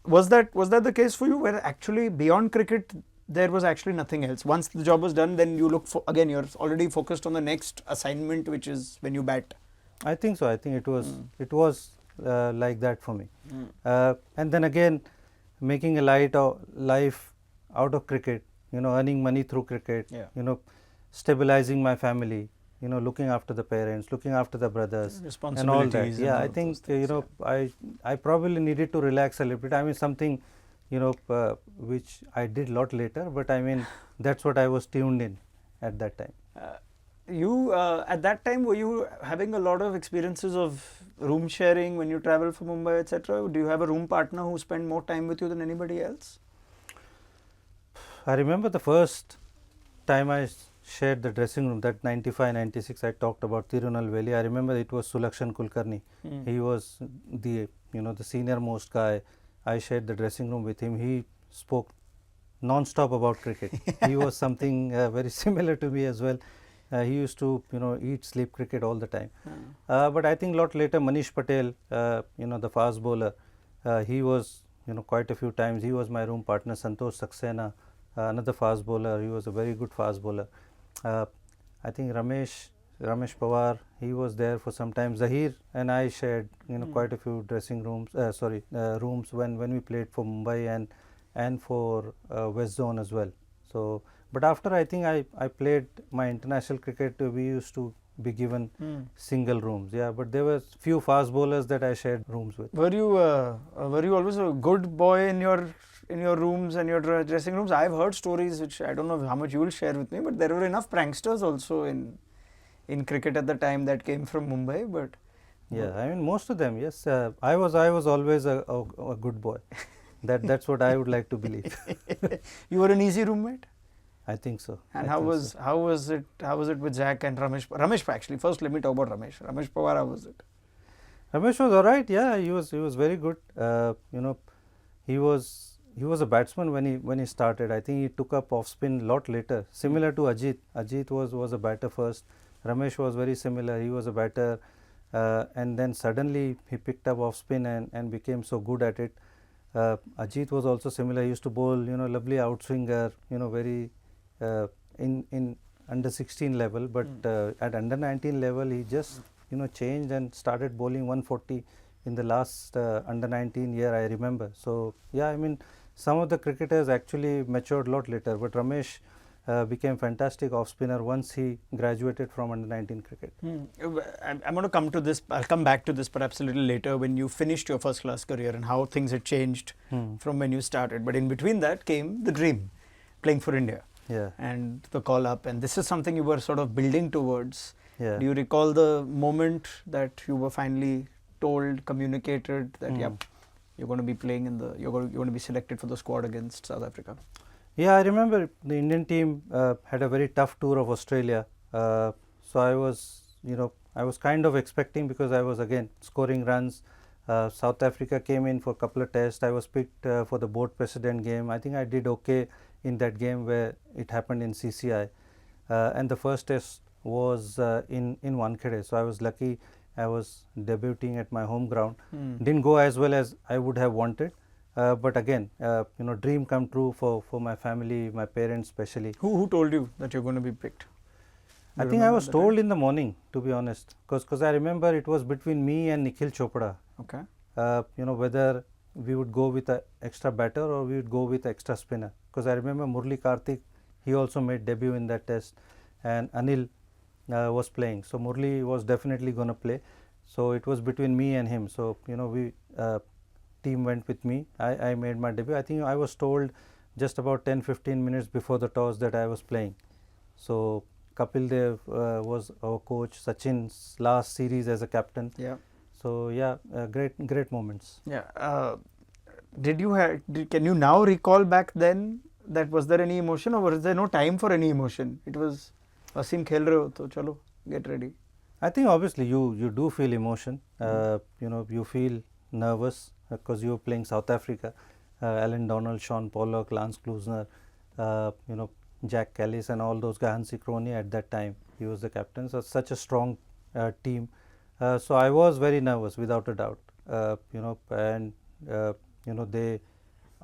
Was that the case for you, where actually beyond cricket there was actually nothing else? Once the job was done, then you look for, again, you're already focused on the next assignment, which is when you bat. I think so. I think it was like that for me. And then again, making a life out of cricket, earning money through cricket, stabilizing my family, looking after the parents, looking after the brothers, and all that. Yeah, I think I probably needed to relax a little bit. I mean, something which I did a lot later, but I mean that's what I was tuned in at that time. You at that time, were you having a lot of experiences of room sharing when you travel from Mumbai, etc.? Do you have a room partner who spent more time with you than anybody else? I remember the first time I shared the dressing room, that 95-96 I talked about, Tirunelveli. I remember it was Sulakshan Kulkarni. He was the senior most guy. I shared the dressing room with him. He spoke non-stop about cricket. He was something very similar to me as well. He used to eat, sleep cricket all the time. But I think a lot later, Manish Patel, the fast bowler, he was quite a few times. He was my room partner. Santosh Saxena, another fast bowler. He was a very good fast bowler. I think Ramesh Pawar, he was there for some time. Zahir and I shared quite a few dressing rooms, rooms when we played for Mumbai and for West Zone as well. So, but after I think I played my international cricket, we used to be given single rooms. Yeah, but there were few fast bowlers that I shared rooms with. Were you always a good boy in your rooms and your dressing rooms? I've heard stories which I don't know how much you will share with me, but there were enough pranksters also in cricket at the time that came from Mumbai. But yeah, I mean most of them. Yes, I was always a good boy. That's what I would like to believe. You were an easy roommate? I think so. And how was it with Jack and Ramesh? Ramesh, actually, first let me talk about Ramesh. Ramesh Pawar, how was it? Ramesh was all right. Yeah, he was very good. He was a batsman when he started. I think he took up off spin a lot later, similar to Ajit. Ajit was a batter first. Ramesh was very similar. He was a batter, and then suddenly he picked up off spin and became so good at it. Ajit was also similar. He used to bowl, lovely outswinger, very in under 16 level, but at under 19 level he just changed and started bowling 140 in the last under 19 year, I remember. So yeah, I mean, some of the cricketers actually matured a lot later, but Ramesh became fantastic off spinner once he graduated from under 19 cricket. I'm going to come to this, I'll come back to this perhaps a little later when you finished your first class career and how things had changed from when you started. But in between that came the dream, playing for India. Yeah. And the call up, and this is something you were sort of building towards. Yeah. Do you recall the moment that you were finally told, communicated that yep, you're going to be playing you're going to be selected for the squad against South Africa? Yeah, I remember the Indian team had a very tough tour of Australia. So I was, I was kind of expecting, because I was again scoring runs. South Africa came in for a couple of tests. I was picked for the board president game. I think I did okay in that game where it happened in CCI. And the first test was in Wankhede. So I was lucky. I was debuting at my home ground. Didn't go as well as I would have wanted. But again, dream come true for my family, my parents especially. Who told you that you're going to be picked? I think I was told in the morning, to be honest, because I remember it was between me and Nikhil Chopra. Okay. Whether we would go with an extra batter or we would go with extra spinner. Because I remember Murli Karthik, he also made debut in that test, and Anil was playing. So Murli was definitely going to play. So it was between me and him. So we team went with me. I made my debut. I think I was told just about 10-15 minutes before the toss that I was playing. So Kapil Dev was our coach. Sachin's last series as a captain. Yeah. So yeah, great moments. Yeah. Can you now recall back then that was there any emotion, or was there no time for any emotion? It was Wasim khel rahe ho, to chalo get ready. I think obviously you do feel emotion. You feel nervous because you were playing South Africa. Alan Donald, Sean Pollock, Lance Klusner, Jack Callis and all those guys, Hansi Crony at that time. He was the captain. So such a strong team. So I was very nervous without a doubt. They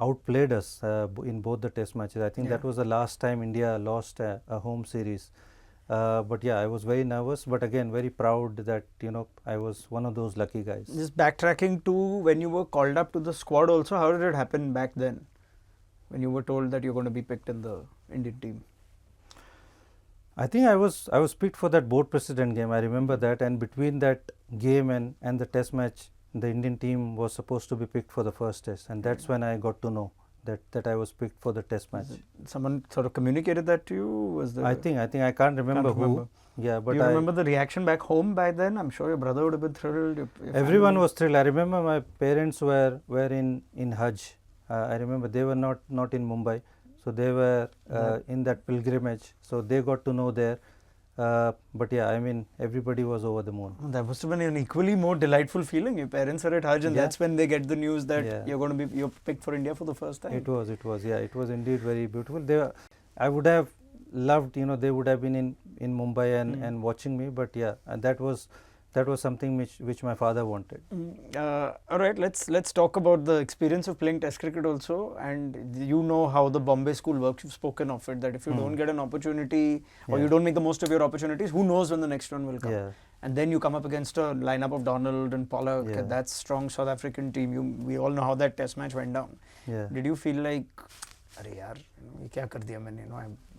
outplayed us in both the test matches. I think that was the last time India lost a home series. But yeah, I was very nervous, but again very proud that I was one of those lucky guys. Just backtracking to when you were called up to the squad also, how did it happen back then when you were told that you're going to be picked in the Indian team? I think I was picked for that board president game. I remember that, and between that game and the test match, the Indian team was supposed to be picked for the first test, and that's when I got to know that I was picked for the test match. Someone sort of communicated that to you? I think I can't remember who. Yeah, but do you remember the reaction back home by then? I'm sure your brother would have been thrilled. Everyone was thrilled. I remember my parents were in Hajj. I remember they were not in Mumbai, so they were in that pilgrimage. So they got to know there. But yeah, I mean, everybody was over the moon. That must have been an equally more delightful feeling. Your parents are at Hajj, and that's when they get the news that you're picked for India for the first time. It was. Yeah, it was indeed very beautiful. I would have loved, they would have been in Mumbai and watching me. But yeah, and that was something which my father wanted. All right, let's talk about the experience of playing Test cricket also. And you know how the Bombay school works. You've spoken of it, that if you don't get an opportunity or you don't make the most of your opportunities, who knows when the next one will come. Yeah. And then you come up against a lineup of Donald and Pollock. Yeah. That strong South African team. We all know how that Test match went down. Yeah. Did you feel like, "Arey yaar, ye kya kar diya maine?"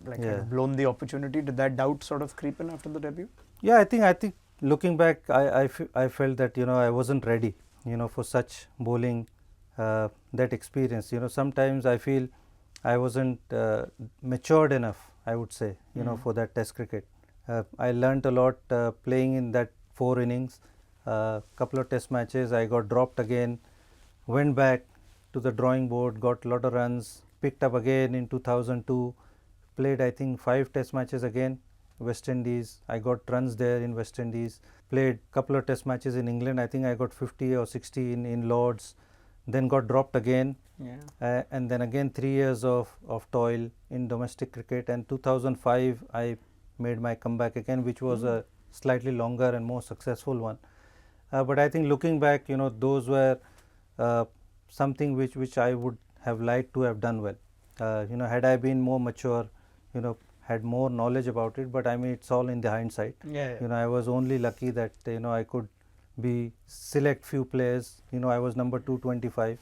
I've blown the opportunity. Did that doubt sort of creep in after the debut? Yeah, I think. Looking back, I felt that I wasn't ready for such bowling, that experience. Sometimes I feel I wasn't matured enough, I would say, for that Test cricket. I learnt a lot playing in that 4 innings. Couple of Test matches, I got dropped again, went back to the drawing board, got a lot of runs, picked up again in 2002, played I think 5 Test matches again. West Indies, I got runs there in West Indies, played couple of Test matches in England. I think I got 50 or 60 in Lords, then got dropped again, and then again 3 years of toil in domestic cricket, and 2005 I made my comeback again, which was a slightly longer and more successful one. But I think looking back, those were something which I would have liked to have done well. Had I been more mature, had more knowledge about it, but I mean it's all in the hindsight. I was only lucky that I could be select few players. I was number 225.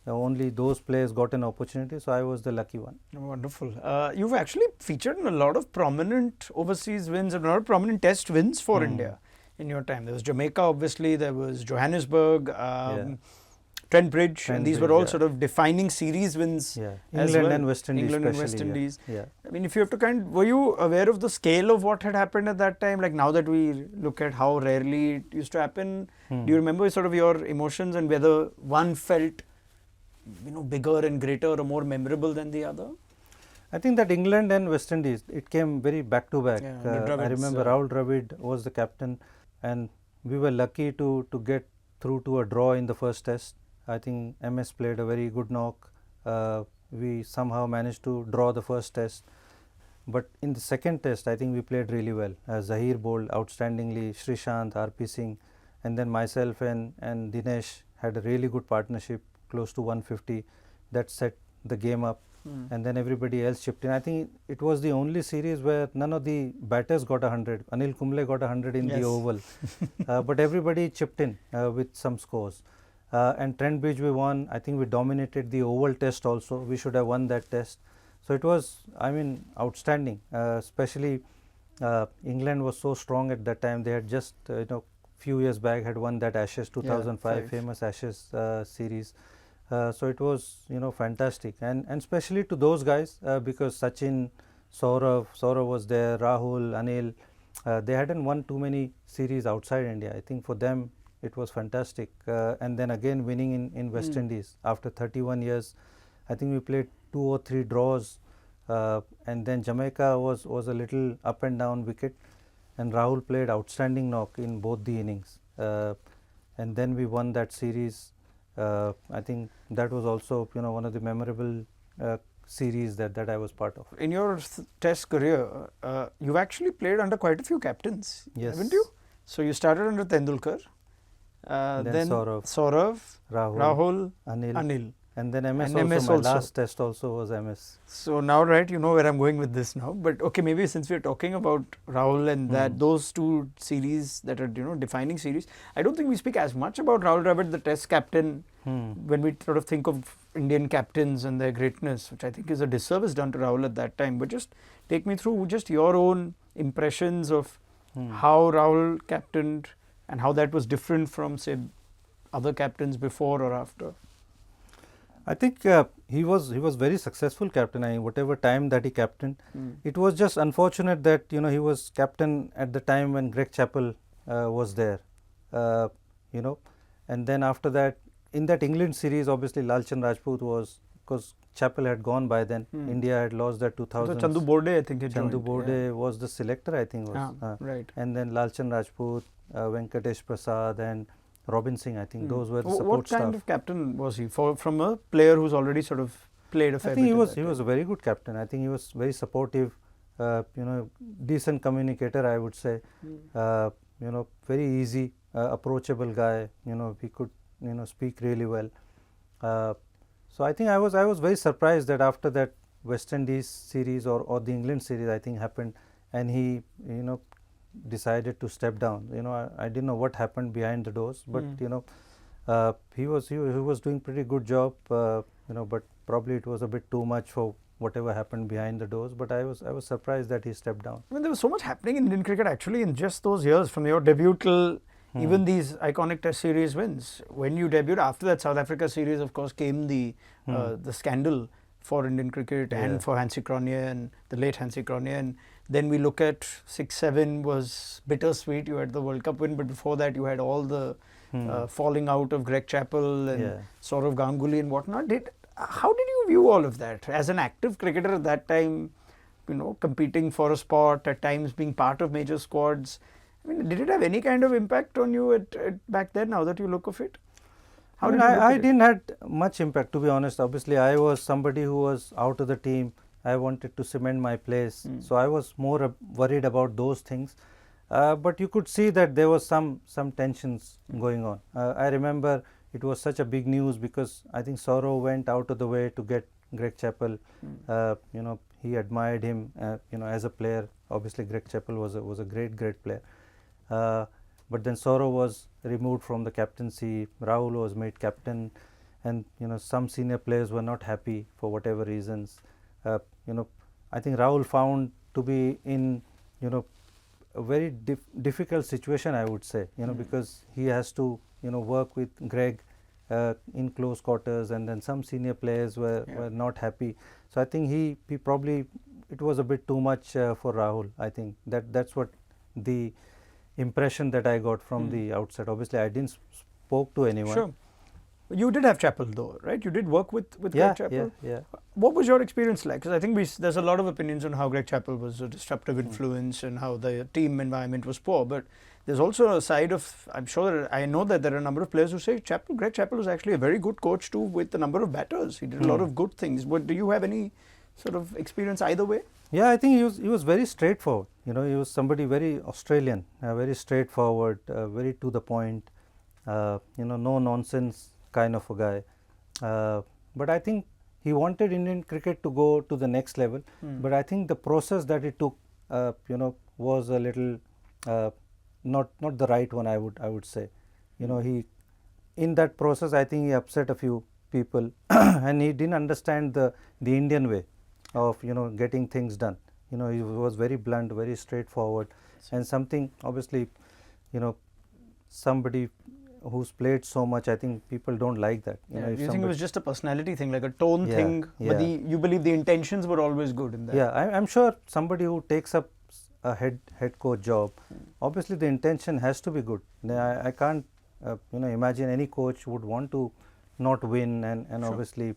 Only those players got an opportunity, so I was the lucky one. Wonderful. You've actually featured in a lot of prominent overseas wins and a lot of prominent test wins for India in your time. There was Jamaica, obviously, there was Johannesburg, Trent Bridge, and these were all sort of defining series wins. England and West Indies. England and West Indies. I mean, if you have to were you aware of the scale of what had happened at that time? Like now that we look at how rarely it used to happen, do you remember sort of your emotions and whether one felt bigger and greater or more memorable than the other? I think that England and West Indies, it came very back to back. I remember Rahul Dravid was the captain, and we were lucky to get through to a draw in the first test. I think MS played a very good knock. We somehow managed to draw the first test. But in the second test, I think we played really well. Zahir bowled outstandingly, Srishant, RP Singh, and then myself and Dinesh had a really good partnership, close to 150. That set the game up, and then everybody else chipped in. I think it was the only series where none of the batters got 100. Anil Kumble got 100 in the oval, but everybody chipped in with some scores. And Trent Bridge we won. I think we dominated the oval test also. We should have won that test. So it was, I mean, outstanding. Especially England was so strong at that time. They had just few years back had won that Ashes 2005 famous Ashes series. So it was fantastic, and especially to those guys because Sachin, Saurav was there, Rahul, Anil, they hadn't won too many series outside India. I think for them it was fantastic, and then again winning in West Indies after 31 years. I think we played 2 or 3 draws, and then Jamaica was a little up and down wicket, and Rahul played outstanding knock in both the innings, and then we won that series. I think that was also one of the memorable series that I was part of. In your test career, you've actually played under quite a few captains, haven't you? So you started under Tendulkar, then Saurav, Rahul, Anil. And then MS also, my last test also was MS. So now, right, you know where I'm going with this now. But okay, maybe since we're talking about Rahul and those two series that are, defining series, I don't think we speak as much about Rahul Dravid, the test captain, when we sort of think of Indian captains and their greatness, which I think is a disservice done to Rahul at that time. But just take me through just your own impressions of how Rahul captained and how that was different from, say, other captains before or after. I think he was very successful captain. Whatever time that he captained, it was just unfortunate that he was captain at the time when Greg Chappell was there, and then after that in that England series, obviously Lalchand Rajput was, because Chappell had gone by then. India had lost that 2000. So Chandu Borde, I think. Chandu Borde was the selector, I think. Right. And then Lalchand Rajput, Venkatesh Prasad, and Robin Singh, I think those were the support staff. What kind of captain was he from a player who's already sort of played a fair bit? I think he was a very good captain. I think he was very supportive, decent communicator, I would say. Very easy, approachable guy. He could speak really well. So I think I was very surprised that after that West Indies series or the England series, I think happened, and he decided to step down. I didn't know what happened behind the doors, but he was doing pretty good job. But probably it was a bit too much for whatever happened behind the doors. But I was surprised that he stepped down. I mean, there was so much happening in Indian cricket actually in just those years, from your debut till even these iconic Test series wins. When you debuted, after that South Africa series, of course, came the scandal for Indian cricket and for Hansie Cronje and the late Hansie Cronje. And then we look at 6-7 was bittersweet. You had the World Cup win, but before that you had all the falling out of Greg Chappell and sort of Ganguly and whatnot. How did you view all of that as an active cricketer at that time? Competing for a spot, at times being part of major squads. I mean, did it have any kind of impact on you at back then? Now that you look of it, I didn't have much impact, to be honest. Obviously, I was somebody who was out of the team. I wanted to cement my place, so I was more worried about those things. But you could see that there was some tensions going on. I remember it was such a big news because I think Saurav went out of the way to get Greg Chappell. he admired him, as a player. Obviously, Greg Chappell was a great player. But then Saurav was removed from the captaincy. Rahul was made captain, and some senior players were not happy for whatever reasons. I think Rahul found to be in a very difficult situation, I would say, because he has to work with Greg in close quarters, and then some senior players were not happy. So I think he probably, it was a bit too much for Rahul. I think that's what the impression that I got from the outset. Obviously, I didn't spoke to anyone. Sure. You did have Chappell though, right? You did work with Greg Chappell. Yeah. What was your experience like? Because I think there's a lot of opinions on how Greg Chappell was a disruptive influence and how the team environment was poor. But there's also a side of, I know that there are a number of players who say Greg Chappell was actually a very good coach too with a number of batters. He did a lot of good things. But do you have any sort of experience either way? Yeah, I think he was very straightforward. He was somebody very Australian, very straightforward, very to the point. No nonsense kind of a guy. But I think he wanted Indian cricket to go to the next level. But I think the process that it took, was a little not the right one. I would say, he in that process, I think he upset a few people, and he didn't understand the Indian way of getting things done. He was very blunt, very straightforward, and something obviously, somebody who's played so much, I think people don't like that. Do you think it was just a personality thing, like a tone thing? But you believe the intentions were always good in that? Yeah, I'm sure somebody who takes up a head coach job, obviously the intention has to be good. I can't imagine any coach would want to not win and obviously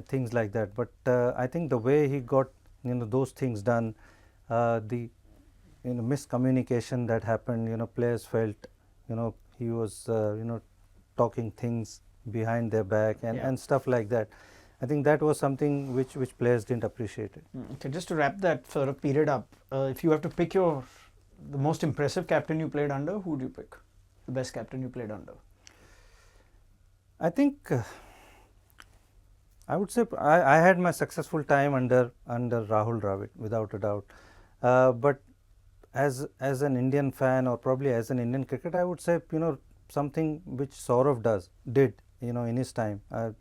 things like that. But I think the way he got those things done, the miscommunication that happened, players felt he was talking things behind their back and stuff like that. I think that was something which players didn't appreciate it. Okay, just to wrap that sort of period up, if you have to pick the most impressive captain you played under, who do you pick? The best captain you played under? I think I would say I had my successful time under Rahul Dravid, without a doubt. But as an Indian fan, or probably as an Indian cricket, I would say something which Saurav did in his time. I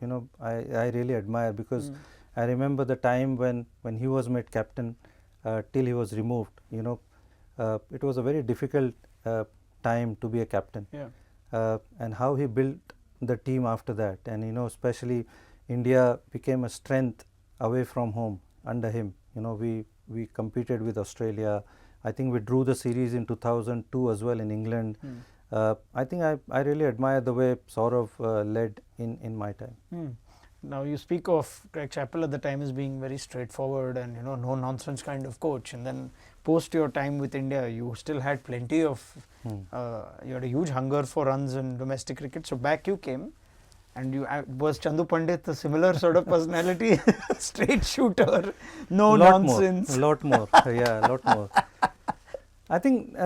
really admire, because I remember the time when he was made captain till he was removed. It was a very difficult time to be a captain. And how he built the team after that, and especially India became a strength away from home under him. We competed with Australia. I think we drew the series in 2002 as well in England. I think I really admire the way Saurav led in my time. Now you speak of Greg Chappell at the time as being very straightforward and no nonsense kind of coach, and then post your time with India, you still had plenty of you had a huge hunger for runs in domestic cricket. So back you came, and was Chandu Pandit a similar sort of personality? Straight shooter, no nonsense. A lot more. Yeah, a lot more. I think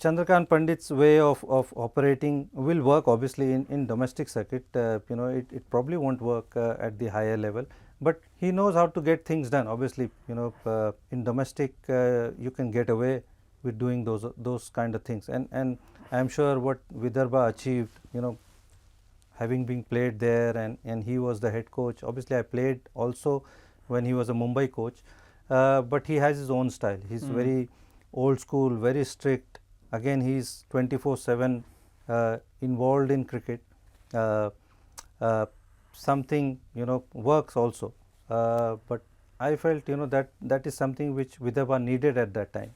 Chandrakant Pandit's way of operating will work obviously in domestic circuit. It probably won't work at the higher level, but he knows how to get things done. Obviously, in domestic you can get away with doing those kind of things, and I'm sure what Vidarbha achieved, having been played there, and he was the head coach. Obviously, I played also when he was a Mumbai coach, but he has his own style. He's very old school, very strict. Again, he's 24/7 involved in cricket. Something works also, but I felt that is something which Vidarbha needed at that time.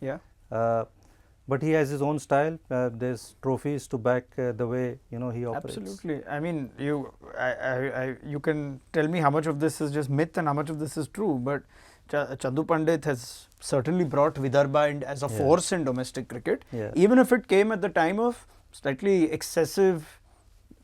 But he has his own style. There's trophies to back the way he operates. Absolutely. I mean, you can tell me how much of this is just myth and how much of this is true. But Chandu Pandit has certainly brought Vidarbha as a force in domestic cricket. Even if it came at the time of slightly excessive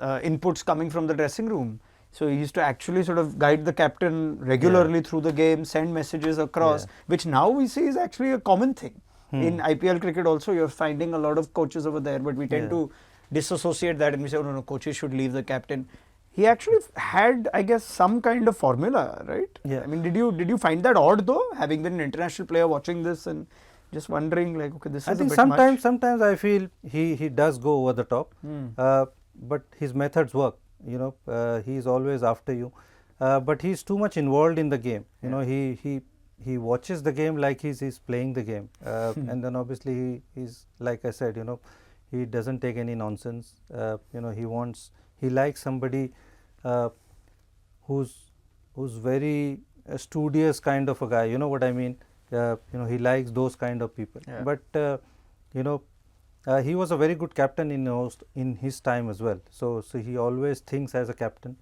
inputs coming from the dressing room. So he used to actually sort of guide the captain regularly through the game, send messages across, which now we see is actually a common thing. In IPL cricket also, you're finding a lot of coaches over there, but we tend to disassociate that and we say, oh no, coaches should leave the captain. he actually had, I guess, some kind of formula, right? Yeah. I mean, did you find that odd though, having been an international player watching this and just wondering like, okay, this is I think a bit much. sometimes I feel he does go over the top, but his methods work. He is always after you, but he's too much involved in the game. He watches the game like he's playing the game, and then obviously he's like I said, he doesn't take any nonsense. He likes somebody who's very studious kind of a guy. You know what I mean? He likes those kind of people. Yeah. But he was a very good captain in his time as well. So he always thinks as a captain,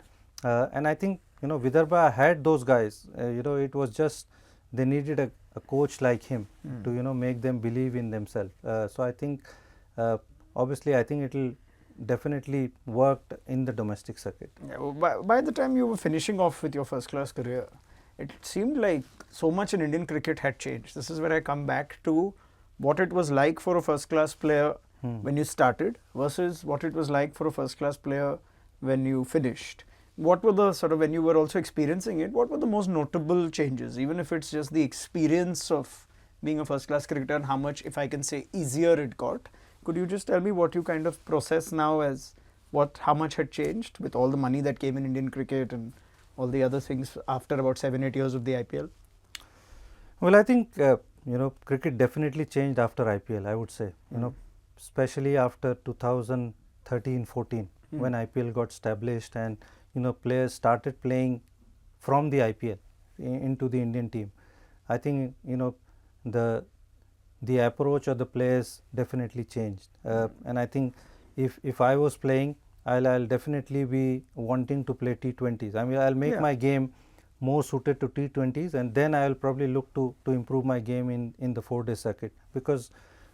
and I think Vidarbha had those guys. It was just they needed a coach like him to make them believe in themselves. So I think obviously I think it'll definitely worked in the domestic circuit. Yeah, well, by the time you were finishing off with your first class career, it seemed like so much in Indian cricket had changed. This is where I come back to what it was like for a first class player when you started versus what it was like for a first class player when you finished. What were the sort of, when you were also experiencing it, what were the most notable changes, even if it's just the experience of being a first class cricketer and how much, if I can say, easier it got? Could you just tell me what you kind of process now as how much had changed with all the money that came in Indian cricket and all the other things after about 7-8 years of the IPL? Well, I think cricket definitely changed after IPL. I would say especially after 2013-14 when IPL got established and players started playing from the IPL into the Indian team. I think the approach of the players definitely changed, and I think if I was playing, I'll definitely be wanting to play T20s. I mean, I'll make my game more suited to T20s, and then I'll probably look to improve my game in the 4-day circuit, because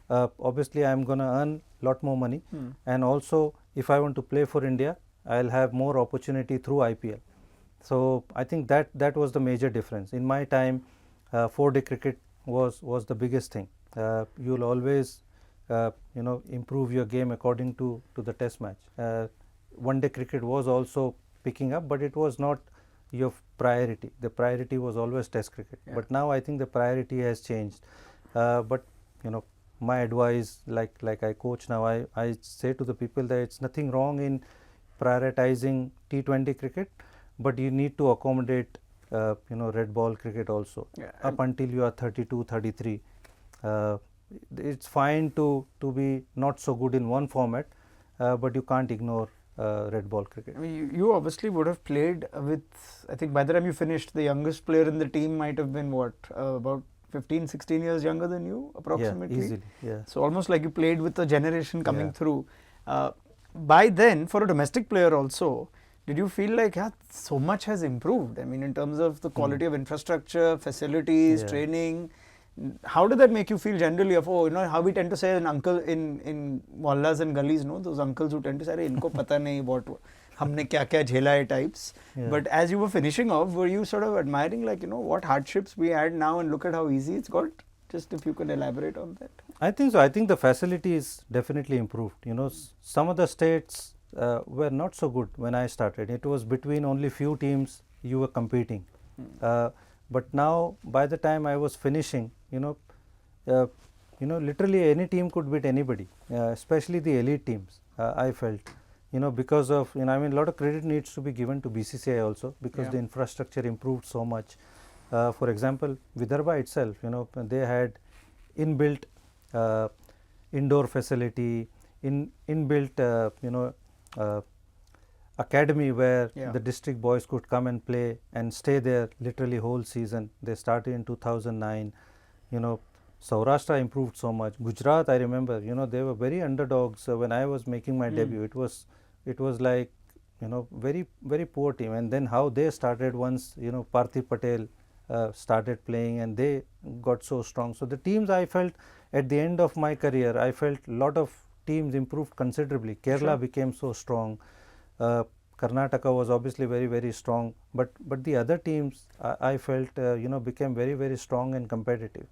obviously I'm going to earn a lot more money, and also if I want to play for India, I'll have more opportunity through IPL. So I think that was the major difference. In my time, 4-day cricket was the biggest thing. You'll always improve your game according to the test match. 1-day cricket was also picking up, but it was not your priority. The priority was always test cricket. Yeah. But now I think the priority has changed. But my advice, like I coach now, I say to the people that it's nothing wrong in prioritizing T20 cricket, but you need to accommodate red ball cricket also. Up until you are 32, 33. It's fine to be not so good in one format, but you can't ignore red ball cricket. I mean, you obviously would have played with, I think by the time you finished, the youngest player in the team might have been what, about 15, 16 years younger than you approximately? Yeah, easily, yeah. So almost like you played with a generation coming through. By then, for a domestic player also, did you feel like so much has improved? I mean, in terms of the quality of infrastructure, facilities, training, how did that make you feel generally of, how we tend to say an uncle in mohallas and gullies, those uncles who tend to say, inko pata nahi what humne kya kya jhela hai types. But as you were finishing off, were you sort of admiring like, what hardships we had now and look at how easy it's got? Just if you could elaborate on that. I think so. I think the facilities definitely improved. Some of the states were not so good when I started. It was between only few teams you were competing. But now, by the time I was finishing, literally any team could beat anybody, especially the elite teams. I felt, because of, I mean, a lot of credit needs to be given to BCCI also, because the infrastructure improved so much. For example, Vidarbha itself, they had inbuilt indoor facility, inbuilt, academy where the district boys could come and play and stay there literally whole season. They started in 2009. Saurashtra improved so much. Gujarat, I remember, they were very underdogs when I was making my debut. It was like, very, very poor team. And then how they started once, Parthiv Patel started playing and they got so strong. So the teams, I felt at the end of my career, I felt a lot of teams improved considerably. Kerala became so strong. Karnataka was obviously very, very strong, but the other teams I felt became very, very strong and competitive.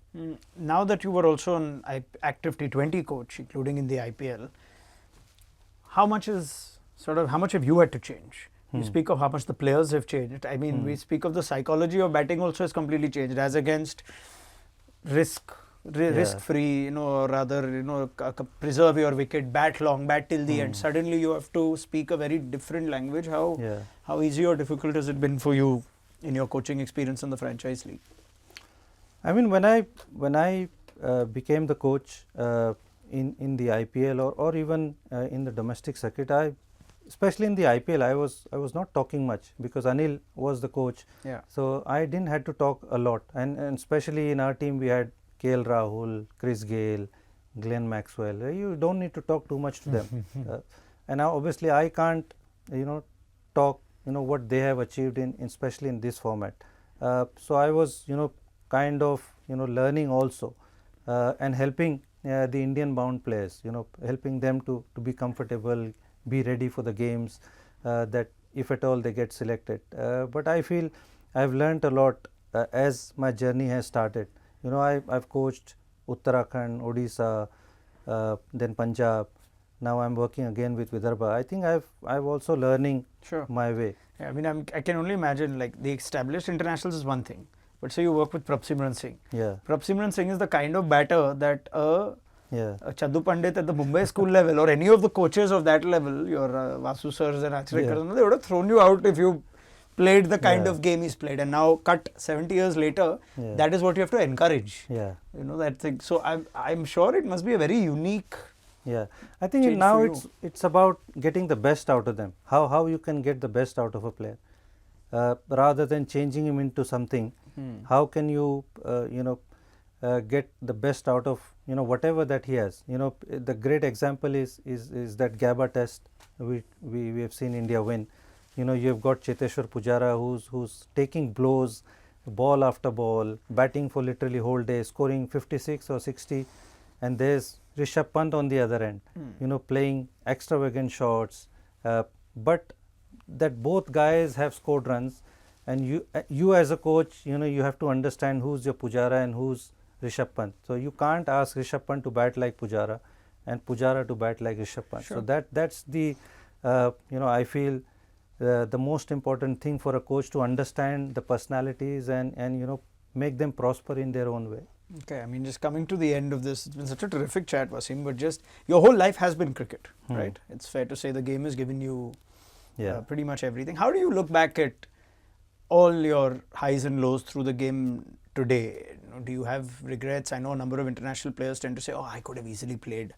Now that you were also an active T20 coach, including in the IPL, how much have you had to change? You speak of how much the players have changed. I mean, we speak of the psychology of batting also has completely changed, as against risk-free, or rather, preserve your wicket, bat long, bat till the end. Suddenly you have to speak a very different language. How easy or difficult has it been for you in your coaching experience in the franchise league? I mean, when I became the coach in the IPL or even in the domestic circuit, especially in the IPL, I was not talking much because Anil was the coach. Yeah. So I didn't have to talk a lot, and especially in our team we had KL Rahul, Chris Gayle, Glenn Maxwell. You don't need to talk too much to them. And now obviously I can't talk what they have achieved in especially in this format. So I was kind of learning also and helping the Indian bound players, helping them to be comfortable, be ready for the games, that if at all they get selected. But I feel I've learnt a lot as my journey has started. I've coached Uttarakhand, Odisha, then Punjab. Now I'm working again with Vidarbha. I think I've also learning my way. Yeah, I mean, I can only imagine, like, the established internationals is one thing, but say you work with Prabhsimran Singh. Yeah. Prabhsimran Singh is the kind of batter that a Chaddu Pandit at the Mumbai school level or any of the coaches of that level, your Vasu sirs and Achrekars, they would have thrown you out if you played the kind of game he's played. And now, cut 70 years later, that is what you have to encourage. Yeah. That thing. So I'm sure it must be a very unique. Yeah, I think now it's about getting the best out of them. How you can get the best out of a player, rather than changing him into something. How can you get the best out of whatever that he has. The great example is that Gabba test we have seen India win. You've got Cheteshwar Pujara who's taking blows, ball after ball, batting for literally whole day, scoring 56 or 60, and there's Rishabh Pant on the other end, playing extravagant shots, but that both guys have scored runs, and you as a coach, you have to understand who's your Pujara and who's Rishabh Pant. So you can't ask Rishabh Pant to bat like Pujara and Pujara to bat like Rishabh Pant. Sure. So that's the I feel the most important thing for a coach, to understand the personalities and make them prosper in their own way. Okay, I mean, just coming to the end of this, it's been such a terrific chat, Wasim, but just your whole life has been cricket, right? It's fair to say the game has given you pretty much everything. How do you look back at all your highs and lows through the game today? Do you have regrets? I know a number of international players tend to say, I could have easily played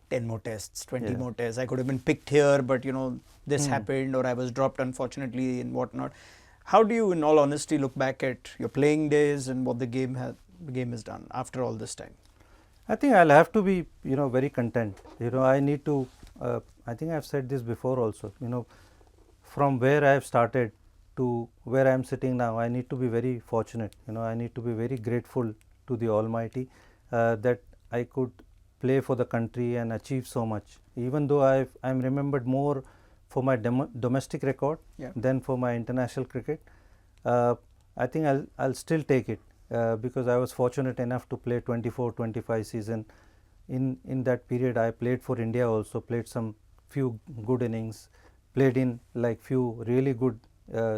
10 more tests, 20 more tests. I could have been picked here, but this happened, or I was dropped unfortunately and whatnot. How do you, in all honesty, look back at your playing days and what the game has done after all this time? I think I'll have to be very content. I need to I think I've said this before also, from where I have started to where I am sitting now, I need to be very fortunate. I need to be very grateful to the Almighty that I could play for the country and achieve so much. Even though I'm remembered more for my domestic record than for my international cricket, I think I'll still take it because I was fortunate enough to play 24-25 season. In that period, I played for India also, played some few good innings, played in like few really good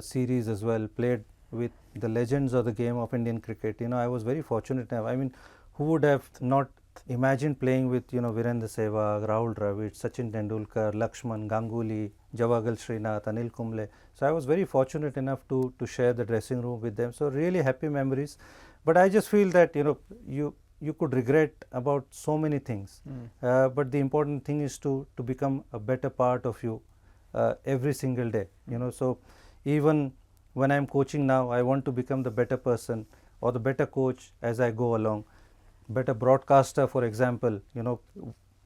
series as well, played with the legends of the game of Indian cricket. I was very fortunate enough. I mean, who would have not imagined playing with Virendra Sehwag, Rahul Dravid, Sachin Tendulkar, Lakshman, Ganguly, Javagal Srinath, Anil Kumble. So I was very fortunate enough to share the dressing room with them. So really happy memories. But I just feel that you could regret about so many things. But the important thing is to become a better part of you every single day. So even when I'm coaching now, I want to become the better person or the better coach as I go along. Better broadcaster, for example,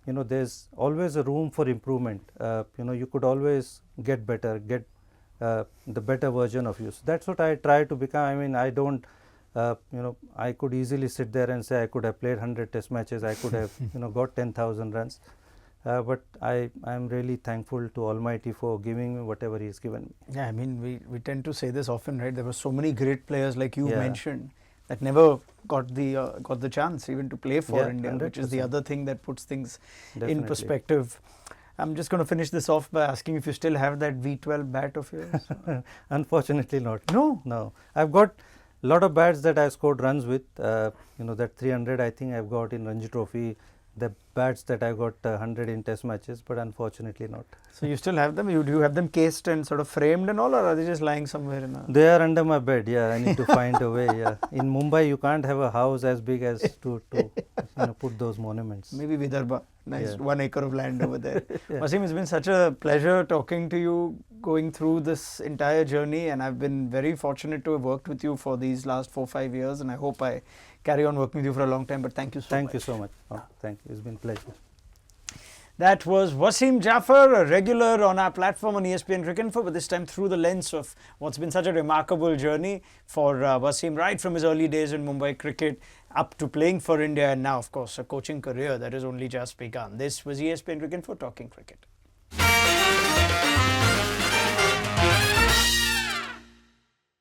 there's always a room for improvement. You could always get better, get the better version of you. So that's what I try to become. I mean, I don't, I could easily sit there and say I could have played 100 test matches, I could have, got 10,000 runs. But I'm really thankful to Almighty for giving me whatever He has given me. Yeah, I mean, we tend to say this often, right? There were so many great players like you mentioned that never got the chance even to play for India, 100%. Which is the other thing that puts things in perspective. I'm just going to finish this off by asking if you still have that V12 bat of yours. Unfortunately not. No? No. I've got a lot of bats that I scored runs with. That 300 I think I've got in Ranji Trophy. The bats that I got 100 in test matches, but unfortunately not. So you still have them? Do you have them cased and sort of framed and all, or are they just lying somewhere in a... They are under my bed, yeah. I need to find a way, yeah. In Mumbai, you can't have a house as big as to put those monuments. Maybe Vidarbha. Nice, Yeah. 1 acre of land over there. Yeah. Wasim, it's been such a pleasure talking to you, going through this entire journey, and I've been very fortunate to have worked with you for these last 4-5 years, and I hope I carry on working with you for a long time, but thank you so much. Thank you so much. Oh, thank you. It's been a pleasure. That was Wasim Jaffer, a regular on our platform on ESPN Cricinfo, but this time through the lens of what's been such a remarkable journey for Wasim, right from his early days in Mumbai cricket up to playing for India, and now, of course, a coaching career that has only just begun. This was ESPN Cricinfo talking cricket.